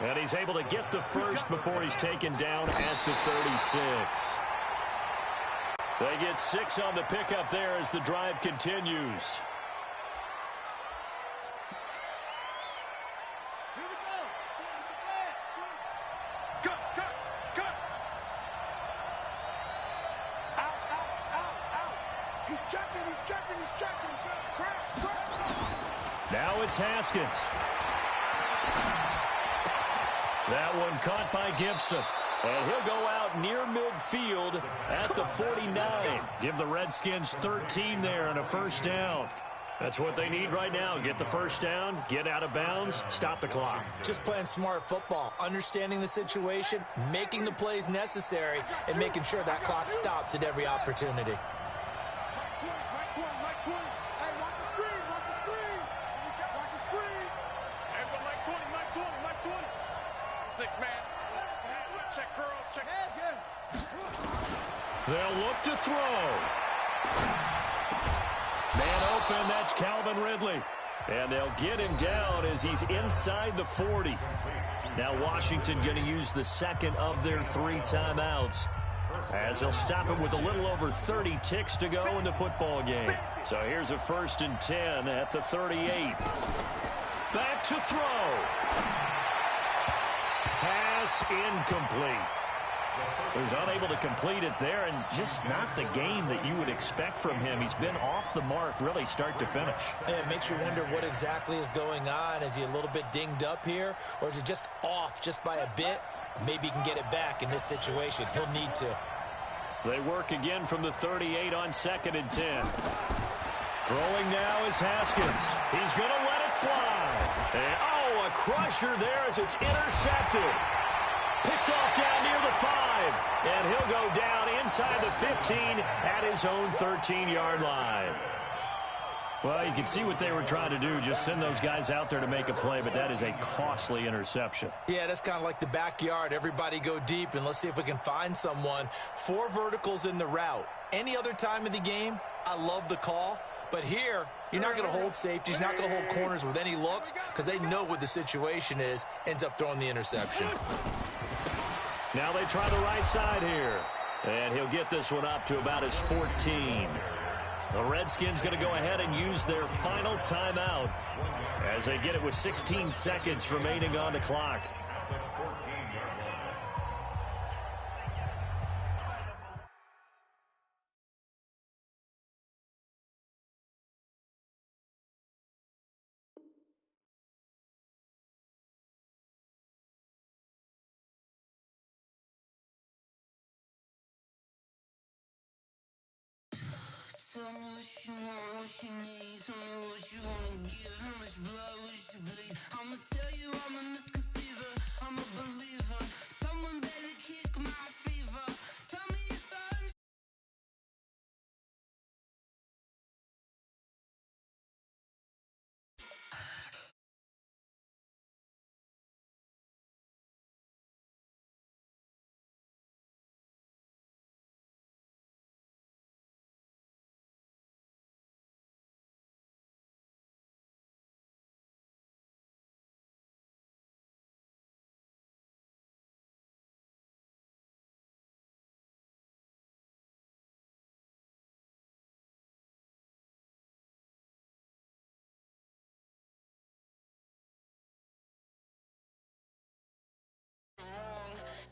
Speaker 1: And he's able to get the first before he's taken down at the 36. They get 6 on the pickup there as the drive continues. Now it's Haskins. That one caught by Gibson. And he'll go out near midfield at the 49. Give the Redskins 13 there and a first down. That's what they need right now. Get the first down, get out of bounds, stop the clock.
Speaker 3: Just playing smart football, understanding the situation, making the plays necessary, and making sure that clock stops at every opportunity.
Speaker 2: Check girls, check.
Speaker 1: They'll look to throw. Man open, that's Calvin Ridley. And they'll get him down as he's inside the 40. Now Washington going to use the second of their 3 timeouts, as they'll stop him with a little over 30 ticks to go in the football game. So here's a 1st and 10 at the 38. Back to throw. Pass incomplete. He's unable to complete it there, and just not the game that you would expect from him. He's been off the mark really start to finish.
Speaker 3: It makes you wonder what exactly is going on. Is he a little bit dinged up here, or is it just off just by a bit? Maybe he can get it back in this situation. He'll need to.
Speaker 1: They work again from the 38 on 2nd and 10. Throwing now is Haskins. He's going to let it fly. And, oh, a crusher there as it's intercepted. Picked off down near the 5. And he'll go down inside the 15 at his own 13-yard line. Well, you can see what they were trying to do, just send those guys out there to make a play, but that is a costly interception.
Speaker 3: Yeah, that's kind of like the backyard. Everybody go deep, and let's see if we can find someone. 4 verticals in the route. Any other time of the game, I love the call. But here, you're not going to hold safeties, you're not going to hold corners with any looks because they know what the situation is, ends up throwing the interception.
Speaker 1: Now they try the right side here. And he'll get this one up to about his 14. The Redskins going to go ahead and use their final timeout as they get it with 16 seconds remaining on the clock.
Speaker 5: Tell me what you want, what you need. Tell me what you wanna give. How much blood would you bleed? I'ma tell you I'm a misconceiver. I'm a believer. Someone better kick my fever. Tell me it's on.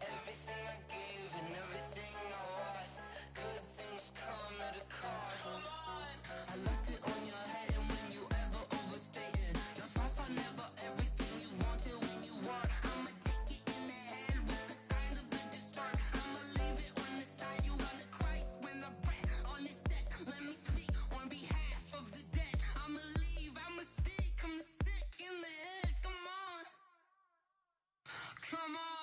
Speaker 5: Everything I gave and everything I lost. Good things come at a cost. I left it on your head, and when you ever overstated, your thoughts are never everything you wanted when you want. I'ma take it in the head with the signs of the distort. I'ma leave it on the side. You wanna Christ when I breath on this set. Let me speak on behalf of the dead. I'ma leave, I'ma speak. I'm the sick in the head. Come on. Come on.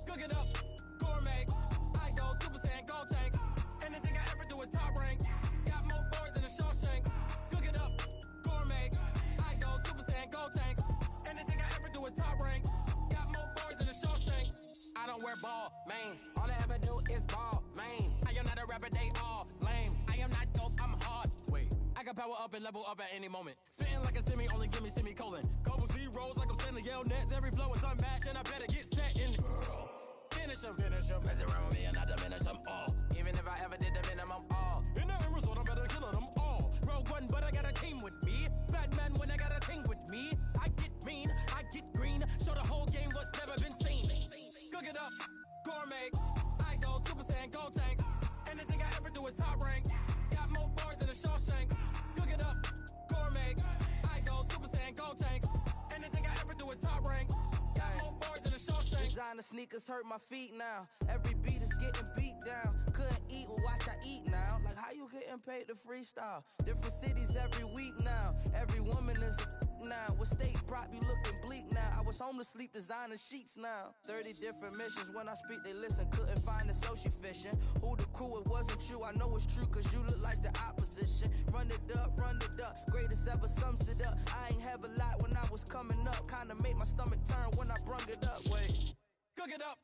Speaker 6: Cook it up, gourmet. I go Super Saiyan, gold tank. Anything I ever do is top rank. Got more boys than a Shawshank. Cook it up, gourmet. I go Super Saiyan, gold tank. Anything I ever do is top rank. Got more boys than a Shawshank. I don't wear ball mains. All I ever do is ball main. I am not a rapper, they all lame. I am not dope, I'm hard. Wait, I can power up and level up at any moment. Spitting like a semi, only give me semicolon. Couple zeros like I'm sending yell nets. Every flow is unmatched, and I better get set in. Finish him. Mess around with me and I diminish them all. Even if I ever did the minimum, all. In the end result, I'm better killing them all. Rogue One, but I got a team with me. Batman when I got a team with me. I get mean, I get green. Show the whole game what's never been seen. Cook it up, gourmet. I go Super Saiyan, gold tank. Anything I ever do is top rank. Got more bars than a Shawshank. Cook it up, gourmet. I go Super Saiyan, gold tank. Anything I ever do is top rank. Got more bars than a Shawshank.
Speaker 7: Designer sneakers hurt my feet now. Every beat is getting beat down. Couldn't eat, well watch I eat now. Like how you getting paid to freestyle? Different cities every week now. Every woman is a now. What state prop you looking bleak now? I was home to sleep designer sheets now. 30 different missions. When I speak they listen. Couldn't find it so she fishing. Who the crew, it wasn't you. I know it's true cause you look like the opposition. Run it up. Greatest ever sums it up. I ain't have a lot when I was coming up. line to make my stomach turn when I brung it up. Wait.
Speaker 6: Cook it up,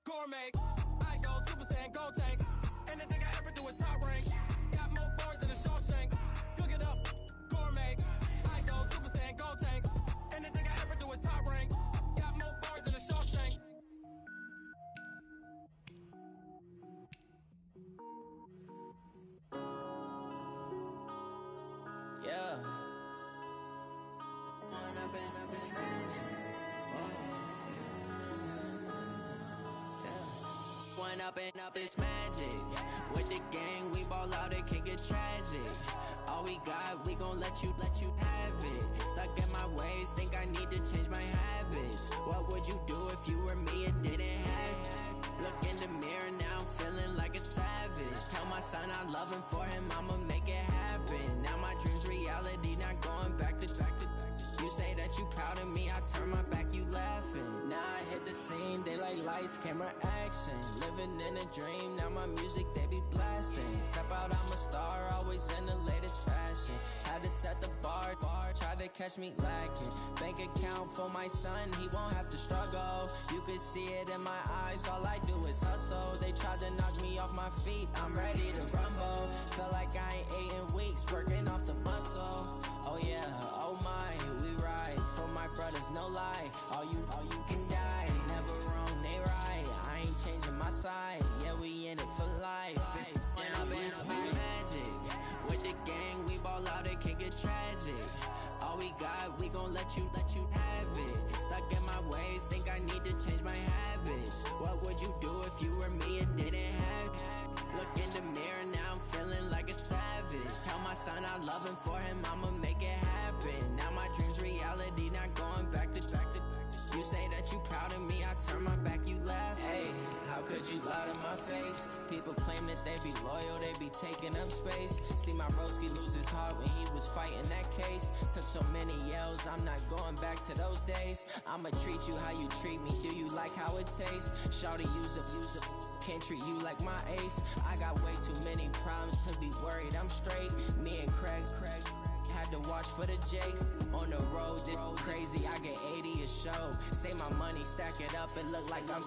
Speaker 6: gourmet. I go Super Saiyan, go tank. Anything I ever do is top rank. Got more bars than a Shawshank. Cook it up, gourmet. I go Super Saiyan, go tank. Anything I ever do is top rank. Got more bars than a Shawshank.
Speaker 5: Yeah. One up and up is magic. With the gang, we ball out, it can get tragic. All we got, we gon' let you have it. Stuck in my ways, think I need to change my habits. What would you do if you were me and didn't have it? Look in the mirror, now I'm feeling like a savage. Tell my son I love him, for him I'ma make it happen. Now my dream's reality, not going back to. You say that you proud of me, I turn my back, you laughing. Now I hit the scene, they like lights, camera, action. Living in a dream, now my music, they be blasting. Step out, I'm a star, always in the latest fashion. Had to set the bar, try to catch me lacking. Bank account for my son, he won't have to struggle. You could see it in my eyes, all I do is hustle. They tried to knock me off my feet, I'm ready to rumble. Feel like I ain't ate in weeks, working off the muscle. Oh yeah, oh my, we ride for my brothers, no lie. All you can die, never wrong, they right. I ain't changing my side, yeah, we in it for life. And I've been magic. With the gang, we ball out, it can get tragic. All we got, we gon' let you have it. Stuck in my ways, think I need to change my habits. What would you do if you were me and didn't have it? Look in the mirror, now I'm feeling like a savage. Tell my son I love him, for him I'ma make it happen. Now my dream's reality, not going back to. You say that you proud of me, I turn my back, you laugh. Hey, how could you lie to my face? People claim that they be loyal, they be taking up space. See my broski lose his heart when he was fighting that case. Took so many yells, I'm not going back to those days. I'ma treat you how you treat me, do you like how it tastes? Shawty, use up, can't treat you like my ace. I got way too many problems to be worried, I'm straight. Me and Craig had to watch for the Jakes. On the road, this crazy, I get 80 a show. Say my money, stack it up, it look like I'm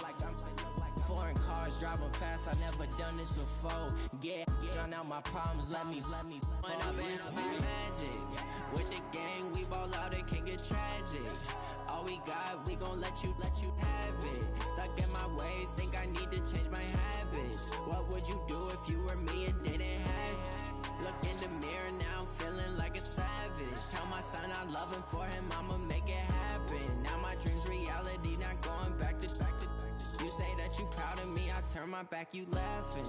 Speaker 5: foreign cars, driving fast, I never done this before. Get drown out my problems, let me When I've been magic. With the gang, we ball out, it can get tragic. All we got, we gon' let you have it. Stuck in my ways, think I need to change my habits. What would you do if you were me and didn't have it? Look in the mirror, now I'm feeling like a savage. Tell my son I love him, for him I'ma make it happen. Now my dream's reality, not going back to. You say that you proud of me, I turn my back, you laughing.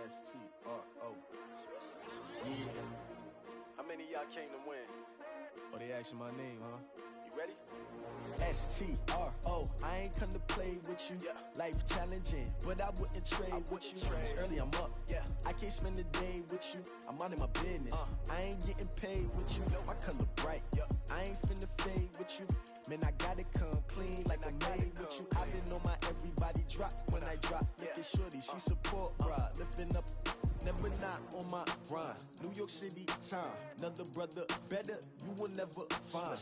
Speaker 8: S-T-R-O. Yeah. How many of y'all came to win? Oh, they asking my name, huh? You ready? S-T-R-O. I ain't come to play with you. Yeah. Life challenging, but I wouldn't trade with you. It's early, I'm up. Yeah. I can't spend the day with you. I'm minding my business. I ain't getting paid with you. My color bright. I ain't finna fade with you. Man, I gotta come clean like I made with you. I've been on my everybody drop when I drop. Look at shorty, she support, bruh. Lifting up, never not on my grind. New York City time, another brother better, you will never find.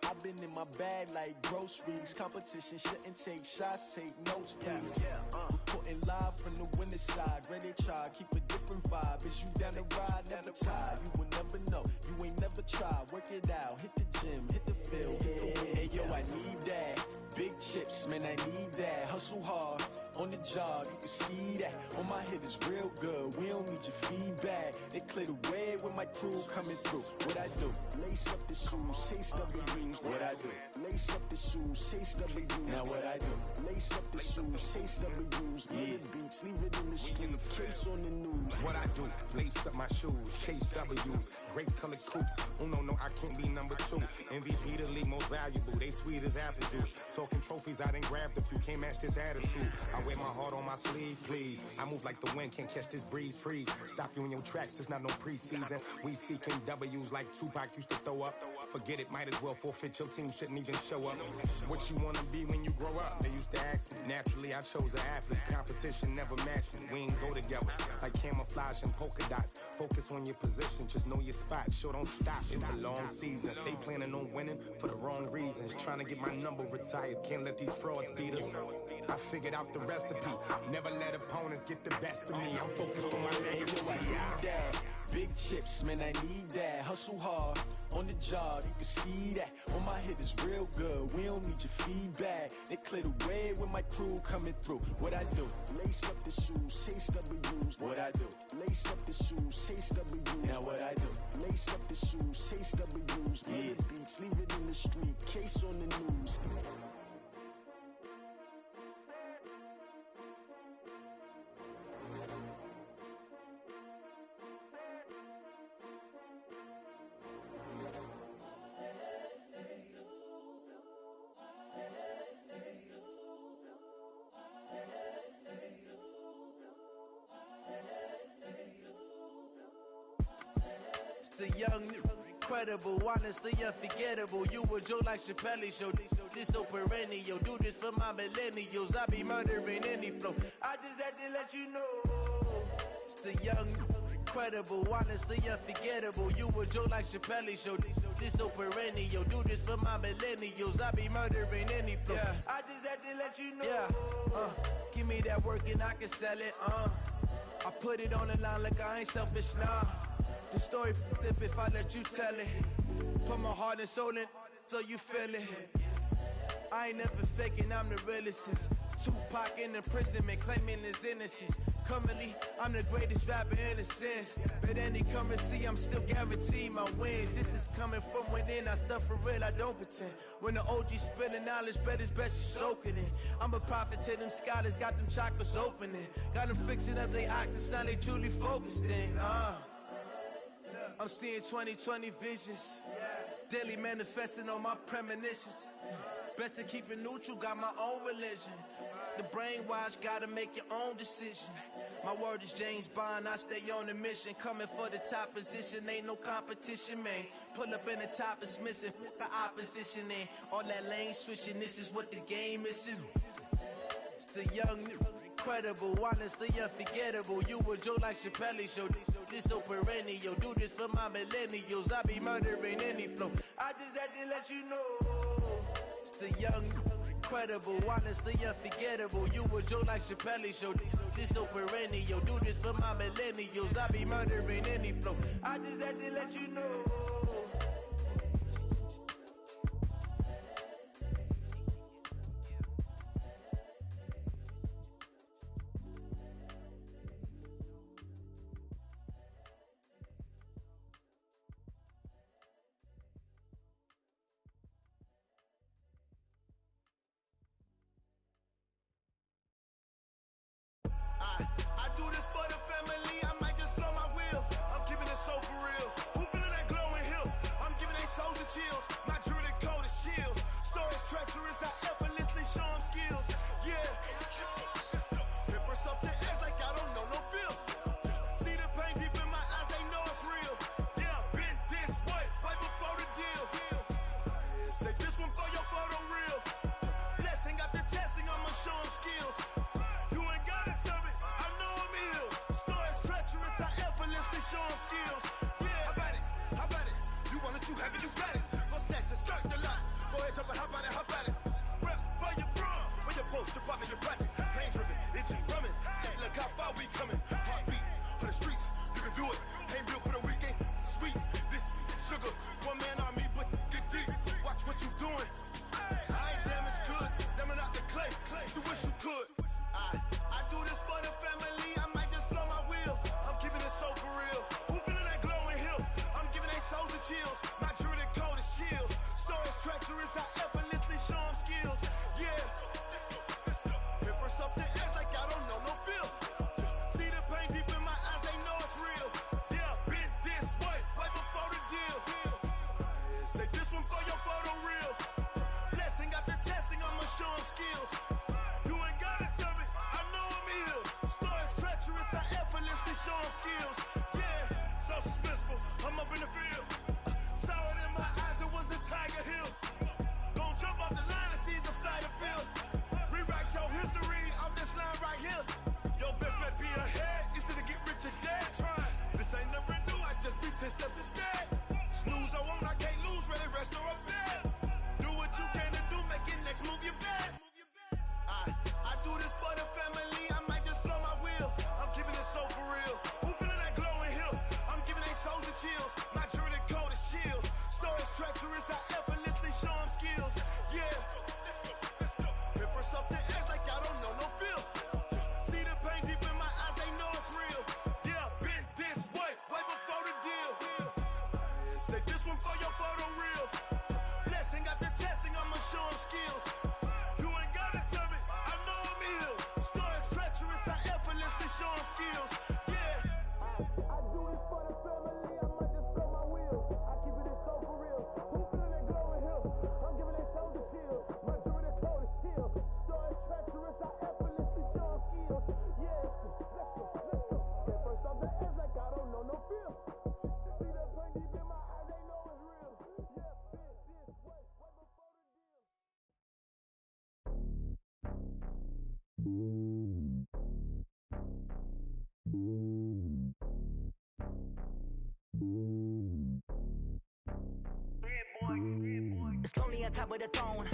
Speaker 8: I've been in my bag like groceries. Competition shouldn't take shots, take notes, please. Reporting live from the winter side. Ready to try, keep a different vibe. Is you down the ride, never tired. You will never know, you ain't never tried. Work it out, hit the gym, hit the field. Hey yo, I need that. Big chips, man, I need that. Hustle hard, on the job, you can see that. On my head is real good, we don't need your feedback. They clear the way with my crew coming through. What I do? Lace up the shoes, chase W's. What I do? Lace up the shoes, chase W's. Now what I do? Lace up the shoes, chase W's. Yeah. Beats, leave it in the street, case on the news.
Speaker 9: What I do? Lace up my shoes, chase W's. Great colored coops. Oh no, I can't be number 2. MVP the league most valuable. They sweet as apple juice. Talking trophies, I done grabbed a few. Can't match this attitude. I wear my heart on my sleeve, please. I move like the wind, can't catch this breeze. Freeze. Stop you on your tracks, there's not no preseason. We seeking W's like Tupac used to throw up. Forget it, might as well forfeit. Your team shouldn't even show up. What you wanna be when you grow up? They used to ask me. Naturally, I chose an athlete. Competition never matched me. We ain't go together like camouflage and polka dots. Focus on your position, just know your spot. Sure, don't stop. It's a long season. They planning on winning for the wrong reasons. Trying to get my number retired. Can't let these frauds beat us. I figured out the recipe. Never let opponents get the best of me. I'm focused on my legacy.
Speaker 8: I need that. Big chips, man, I need that. Hustle hard on the job, you can see that. On my hit is real good. We don't need your feedback. They clear the way when my crew coming through. What I do? Lace up the shoes, chase W's. What I do? Lace up the shoes, chase W's. Now what I do? Lace up the shoes, chase W's. Yeah, beats, leave it in the street. Case on the news.
Speaker 7: The young, incredible, honestly unforgettable. You a Joe like Chappelle show. This so perennial. Do this for my millennials. I be murdering any flow. I just had to let you know. It's the young, incredible, honestly unforgettable. You a Joe like Chappelle show. This so perennial. Do this for my millennials. I be murdering any flow. Yeah. I just had to let you know. Yeah. Give me that work and I can sell it. I put it on the line like I ain't selfish, nah. The story flip if I let you tell it. Put my heart and soul in so you feel it. I ain't never faking, I'm the realest since Tupac in imprisonment, claiming his innocence. Currently, I'm the greatest rapper in a sense. But any currency, I'm still guaranteed my wins. This is coming from within, I stuff for real, I don't pretend. When the OG spilling knowledge, bet it's best you soak it in. I'm a prophet to them scholars, got them chakras opening. Got them fixing up they octaves, now they truly focused in. I'm seeing 2020 visions. Daily manifesting on my premonitions. Best to keep it neutral, got my own religion. The brainwash, gotta make your own decision. My word is James Bond, I stay on a mission. Coming for the top position, ain't no competition, man. Pull up in the top is missing, the opposition in. All that lane switching, this is what the game is. It's the young, incredible, honestly unforgettable. You a Joe like Chappelle show. This so perennial. Do this for my millennials. I be murdering any flow. I just had to let you know. It's the young, incredible, honestly unforgettable. You a Joe like Chappelle show. This so perennial. Do this for my millennials. I be murdering any flow. I just had to let you know.
Speaker 10: I do this for the family, I might just blow my wheel. I'm keeping it so for real. Who feeling that glowing hill? I'm giving they soldier chills. My jewelry code is chill. Stories treacherous, I effortlessly show them skills. Yeah. Pepper stuff the edge like I don't know no feel. See the pain deep in my eyes, they know it's real. Yeah, been this way, right before the deal. Say this one for your photo real. Blessing after testing, I'ma show them skills. You ain't gotta tell me, I know I'm ill. Stories treacherous, I effortlessly show them skills. Yeah, how about it? You want it, you have it, you got it. Go snatch it, skirt the lot. Go ahead, jump it, how about it? Rep where you from, where you post, to pop in your projects. Pain driven, itching, drumming. Look how far we coming. Heartbeat on the streets, you can do it. Ain't built for the weekend, sweet. This sugar, one man army, but get deep. Watch what you doing. I ain't damaged goods, damn out the clay. You wish you could. I do this for the family, I might just blow my wheel. I'm keeping it so for real. Who feeling that glowing hill? I'm giving they soldier chills. My jewelry code is chill. Stories treacherous, I effortlessly show them skills. Yeah. Pepper stuff the edge like I don't know no feel. See the pain deep in my eyes, they know it's real. Yeah, been this way, right before the deal. Say this one for your photo real. Blessing after testing, I'ma show them skills. You ain't gotta tell me, I know I'm ill. Stories treacherous, I effortlessly show them skills. Yeah. I'm up in the field. Saw it in my eyes, it was the Tiger Hill. Gon' jump off the line and see the fly the field. Rewrite your history off this line right here. Your best bet be ahead, easy to get rich or dead. Trying, this ain't never new, I just be 10 steps instead. Snooze I won't, I can't lose, ready, rest or up bed. Do what you can to do, make your next move your best. I do this for the family, I might just blow my wheel. I'm keeping it so for real. Who feeling that glowing hill? I'm giving they soldier chills. My jewelry coat is chill. Stories treacherous, I effortlessly show them skills. Yeah. Ripper stuff the edge like I don't know no feel. See the pain deep in my eyes, they know it's real. Yeah, been this way before the deal. Say this one for your photo real. Blessing after testing, I'ma show them skills. You ain't gotta tell me, I know I'm ill. Stories treacherous, I effortlessly show them skills. Yeah. I do this for the family, I might just blow my wheel. I keep it so for real. Who feeling that glowing hill? I'm giving they soldier chills. My jewelry coat is chill. Stories treacherous, I effortlessly show them skills. Yeah, let's go. Get first off the edge like I don't know no feel. See that pain deep in my eyes, they know it's real. Yeah, been this way before the deal.
Speaker 11: It's lonely on top of the throne.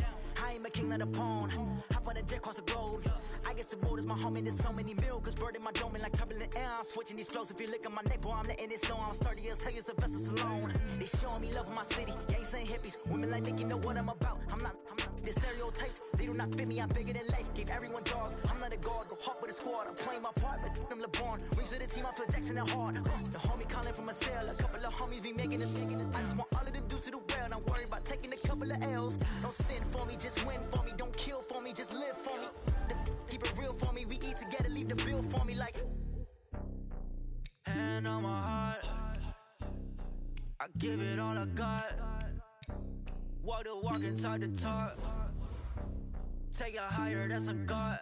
Speaker 11: I am a king of the pawn. Hop on a jet across the globe. I guess the road is my home and there's so many milkers bird in my dome and like turbulent air. I'm switching these flows. If you look at my neck, boy, I'm letting it snow. I'm sturdy as hell as a vessel alone. They showing me love in my city. Gangs and hippies. Women like Nicky know what I'm about. I'm not the stereotypes. They do not fit me. I'm bigger than life. Gave everyone dogs. I'm not a guard. Go hawk with a squad. I'm playing my part, but them LeBron. Rings to the team. I feel Jackson and hard. The homie calling from a cell. A couple of homies be making it. I just want all of them dudes to do well. Not worried about taking a couple of L's. Don't sin for me, just win for me. Don't kill for me, just live for me. Keep it real for me. We eat together, leave the bill for me like. Hand on my heart, I give it all I got. Walk the walk inside the talk. Take it higher, that's a God.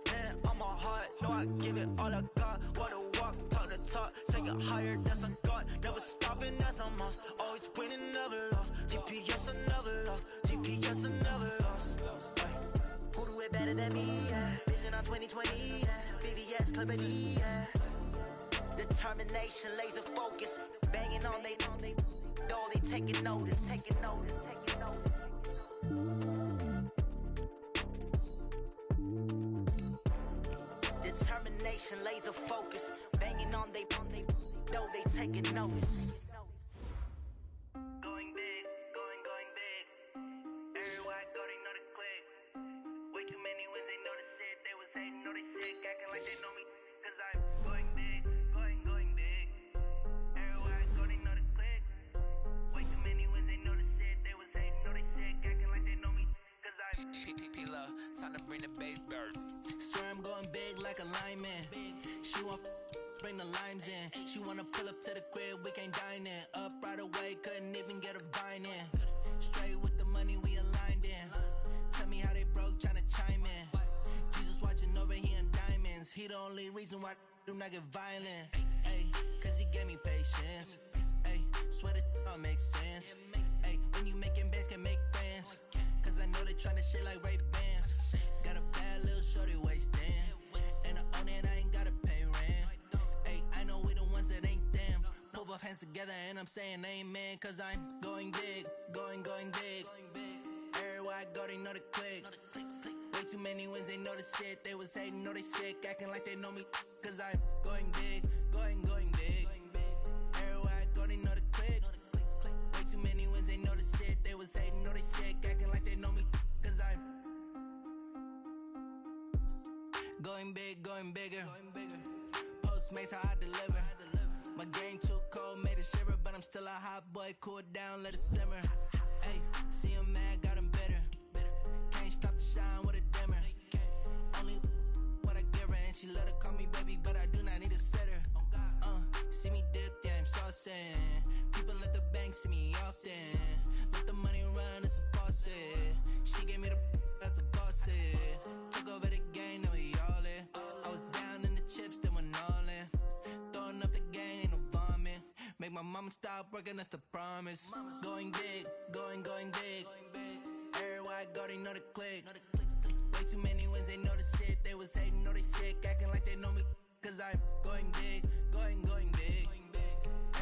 Speaker 11: Hand on my heart, no, I give it all I got. Walk the walk, talk the talk. Take it higher, that's a God. Never stopping, that's a must. Always winning, never lost. GPS, I never lost. GPS, I never lost. Who do it better than me? Yeah. Vision on 2020. Yeah. VVS, Clarity. Yeah. Determination, laser focus. Banging on they know they taking notice. Taking notice. Taking notice. Determination, laser focus. Banging on they know they taking notice. Going big, going big. Everywhere I go, they know the click. Way too many wins, they know the shit. They was hating, know they sick, acting like they know me. Cause I'm going big, going big. Everywhere I go, they know the click. Way too many wins, they know the shit. They was hating, know they sick, acting like they know me. Cause I'm
Speaker 7: P-Love, time to bring the bass bird. Swear I'm going big like a lineman. She want bring the limes in. She wanna pull up to the crib, we can't dine in. Up right away, couldn't even get a vine in. Straight with the money we aligned in. Tell me how they broke, tryna chime in. Jesus watching over here in diamonds. He the only reason why do not get violent. Ay, cause he gave me patience. Ay, swear that all makes sense. Ay, when you making bands can make friends. Cause I know they tryna shit like Ray Bans. Got a bad little shorty wasting. And I own it, I ain't gotta pay rent. Ay, I know we the ones that ain't them. Put both hands together and I'm saying amen. Cause I'm going big, going big. Everywhere I go, they know the click. Way too many wins, they know the shit. They was hating, know they sick, acting like they know me. Cause I'm going big, going big. Everywhere I go, they know the click. Way too many wins, they know the shit. They was hating, know they sick, acting like they know me. Cause I'm going big, going bigger. Postmates, how I deliver. My game too cold, made it shiver. But I'm still a hot boy, cool it down, let it simmer. Hey, see him mad, got him bitter. Can't stop the shine with a dimmer. Only what I give her, and she let her call me baby, but I do not need a sitter. See me dip, yeah, I'm saucing. People at the bank see me often. Let the money run, it's a faucet. She gave me the that's a bosses. Took over the game, now we all in. I was down in the chips, then went all in. Throwing up the game, ain't no vomit. Make my mama stop working, that's the promise. Going big, going big. Everywhere I go, they know the click. Way too many wins, they know the shit. They was hating, know they sick, acting like they know me. Cause I'm going big, going big.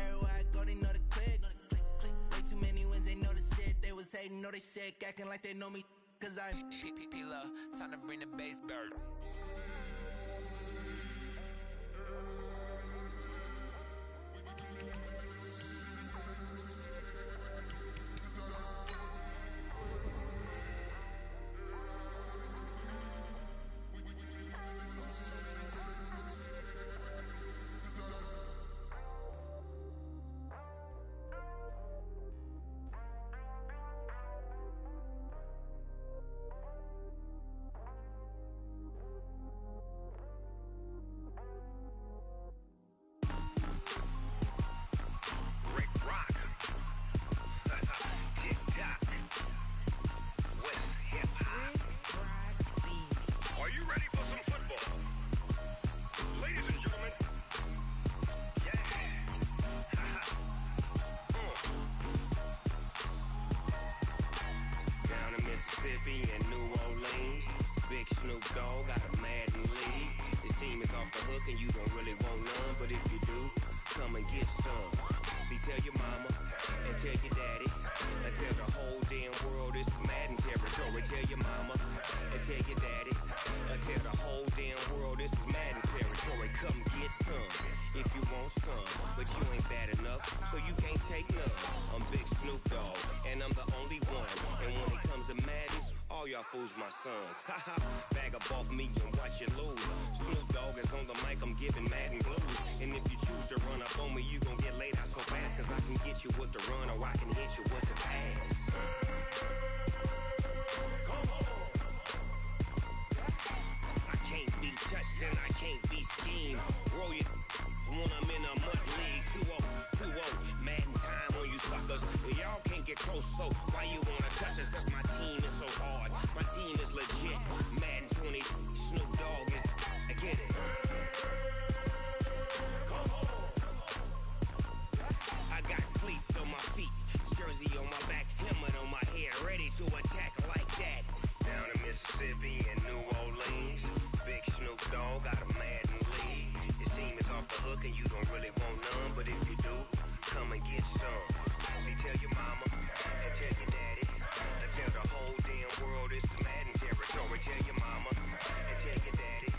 Speaker 7: Everywhere I go, they know the click. Way too many wins, they know the shit. They was hating, know they sick, acting like they know me. Cause I'm P-P-P-Love, time to bring the bass back.
Speaker 12: Fools my sons. Haha, bag up off me and watch you lose. Snoop Dogg is on the mic, I'm giving Madden blues. And if you choose to run up on me, you gon' get laid out so fast. Cause I can get you with the run or I can hit you with the pass. I can't be touched and I can't be schemed. Roll it when I'm in a mud league. 2-0, 2-0, Madden time on you suckers. Y'all can't get close, so why you wanna touch us? Cause my team is so hard. My team is legit. Madden 20, Snoop Dogg is. I get it. I got cleats on my feet, jersey on my back, helmet on my head, ready to attack like that. Down in Mississippi and New Orleans, big Snoop Dogg got a Madden lead. Your team is off the hook and you don't really want none, but if you do, come and get some. See, tell your mama and tell your daddy. Tell the whole damn world this is Madden territory. Tell your mama and tell your daddy.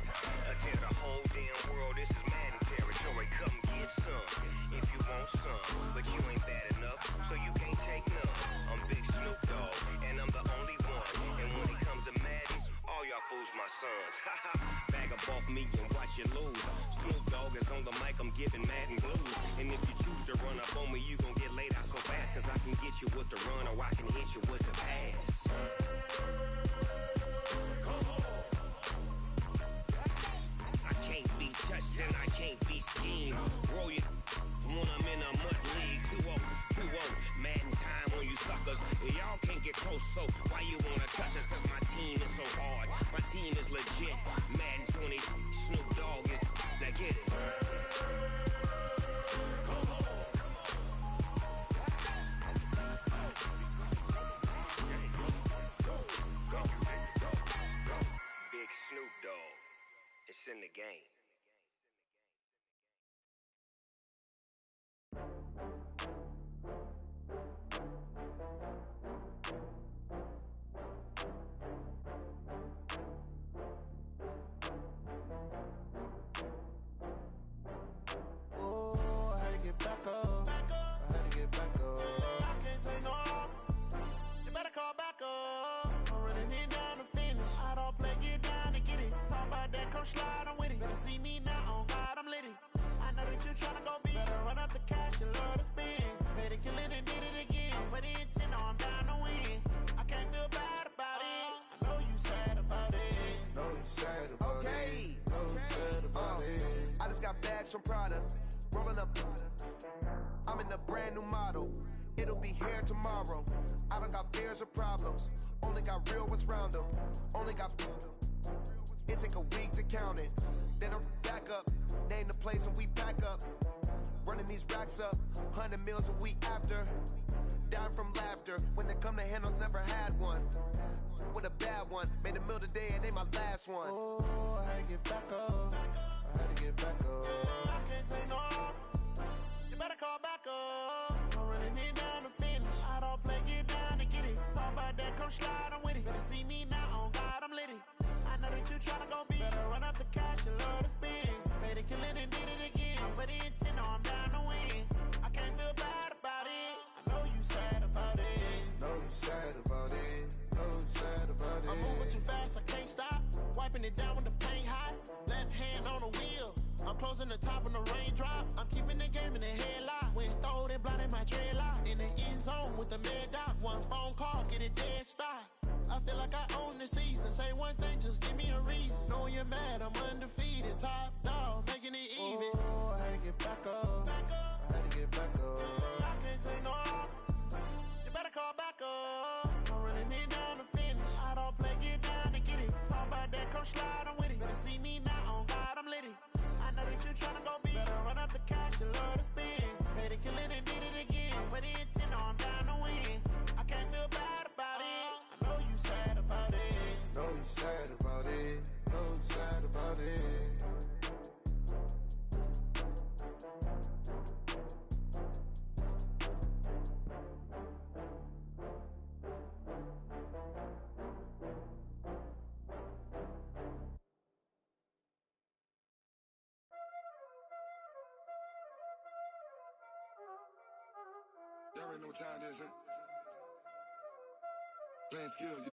Speaker 12: Tell the whole damn world this is Madden territory. Come get some if you want some, but you ain't bad enough, so you can't take none. I'm Big Snoop Dogg, and I'm the only one. And when it comes to Madden, all y'all fools my sons. Bag up off me and watch you lose. Snoop Dogg is on the mic, I'm giving Madden blues. And if you choose to run up on me, you gon' get laid out so fast. Cause I can get you with the run or I can hit you with the pass. I can't be touched and I can't be schemed. Roll it when I'm in a mud league. 2-0, 2-0, Madden time on you suckers. Y'all can't get close, so why you wanna touch us? Cause my team is so hard. My team is legit. Madden 20, Snoop Dogg is. Now get it. Big Snoop Dogg. It's in the game.
Speaker 13: Back up. I had to get back up. I can't take no loss. You better call back up. I'm running it down to finish. I don't play, get down to get it. Talk about that, come slide, I'm with it. Better see me now, on God, I'm litty. I know that you tryna go big. Better run up the cash, you love to spend. Better kill it and did it again. I'm with the intent, no, I'm down to win. I can't feel bad about it. I know you sad about it. Know you sad about it. Know you sad about it.
Speaker 14: I just got bags from Prada. Rolling up, I'm in a brand new model. It'll be here tomorrow. I don't got fears or problems. Only got real ones round them. Only got. It take a week to count it. Then I'm back up. Name the place and we back up. Running these racks up, 100 meals a week after. Dying from laughter, when they come to handles, never had one. With a bad one, made a meal today and they my last one.
Speaker 13: Oh, I had to get back up. I had to get back up. I can't take no loss. You better call back up. I'm running it down to finish. I don't play, get down to get it. Talk about that, come slide, I'm with it. Better see me now, on God, I'm litty. I know that you tryna go big. Better run up the cash and love to spin. Made it, kill it, and did it again. I'm with the intent, no, I'm down to win. I can't feel bad about it. I know you sad about it.
Speaker 15: Know you sad about it. Know you sad about it.
Speaker 13: I'm moving too fast, I can't stop. Wiping it down when the paint hot. Left hand on the wheel. I'm closing the top when the raindrop. I'm keeping the game in the headlock. When throwed and blinded my dreadlock. In the end zone with the mad dot. One phone call, get it dead stop. I feel like I own the season. Say one thing, just give me a reason. Knowing you're mad, I'm undefeated. Top dog, making it even.
Speaker 15: Oh, I had to get back up. I had to get back up.
Speaker 13: I can't take no loss. You better call back up. I'm running it down to finish. I don't play, get down to get it. Talk about that, come slide, I'm with it. Better see me now, on God, I'm litty. I know that you tryna go big. Better run up the cash and love to spin. Made it, kill it, and did it again. With the intent, no, I'm down to win. I can't feel bad about it. I know you sad about it.
Speaker 15: Know you sad about it. Know you sad about it.
Speaker 16: Y'all already know what time it is, huh? Playing skills.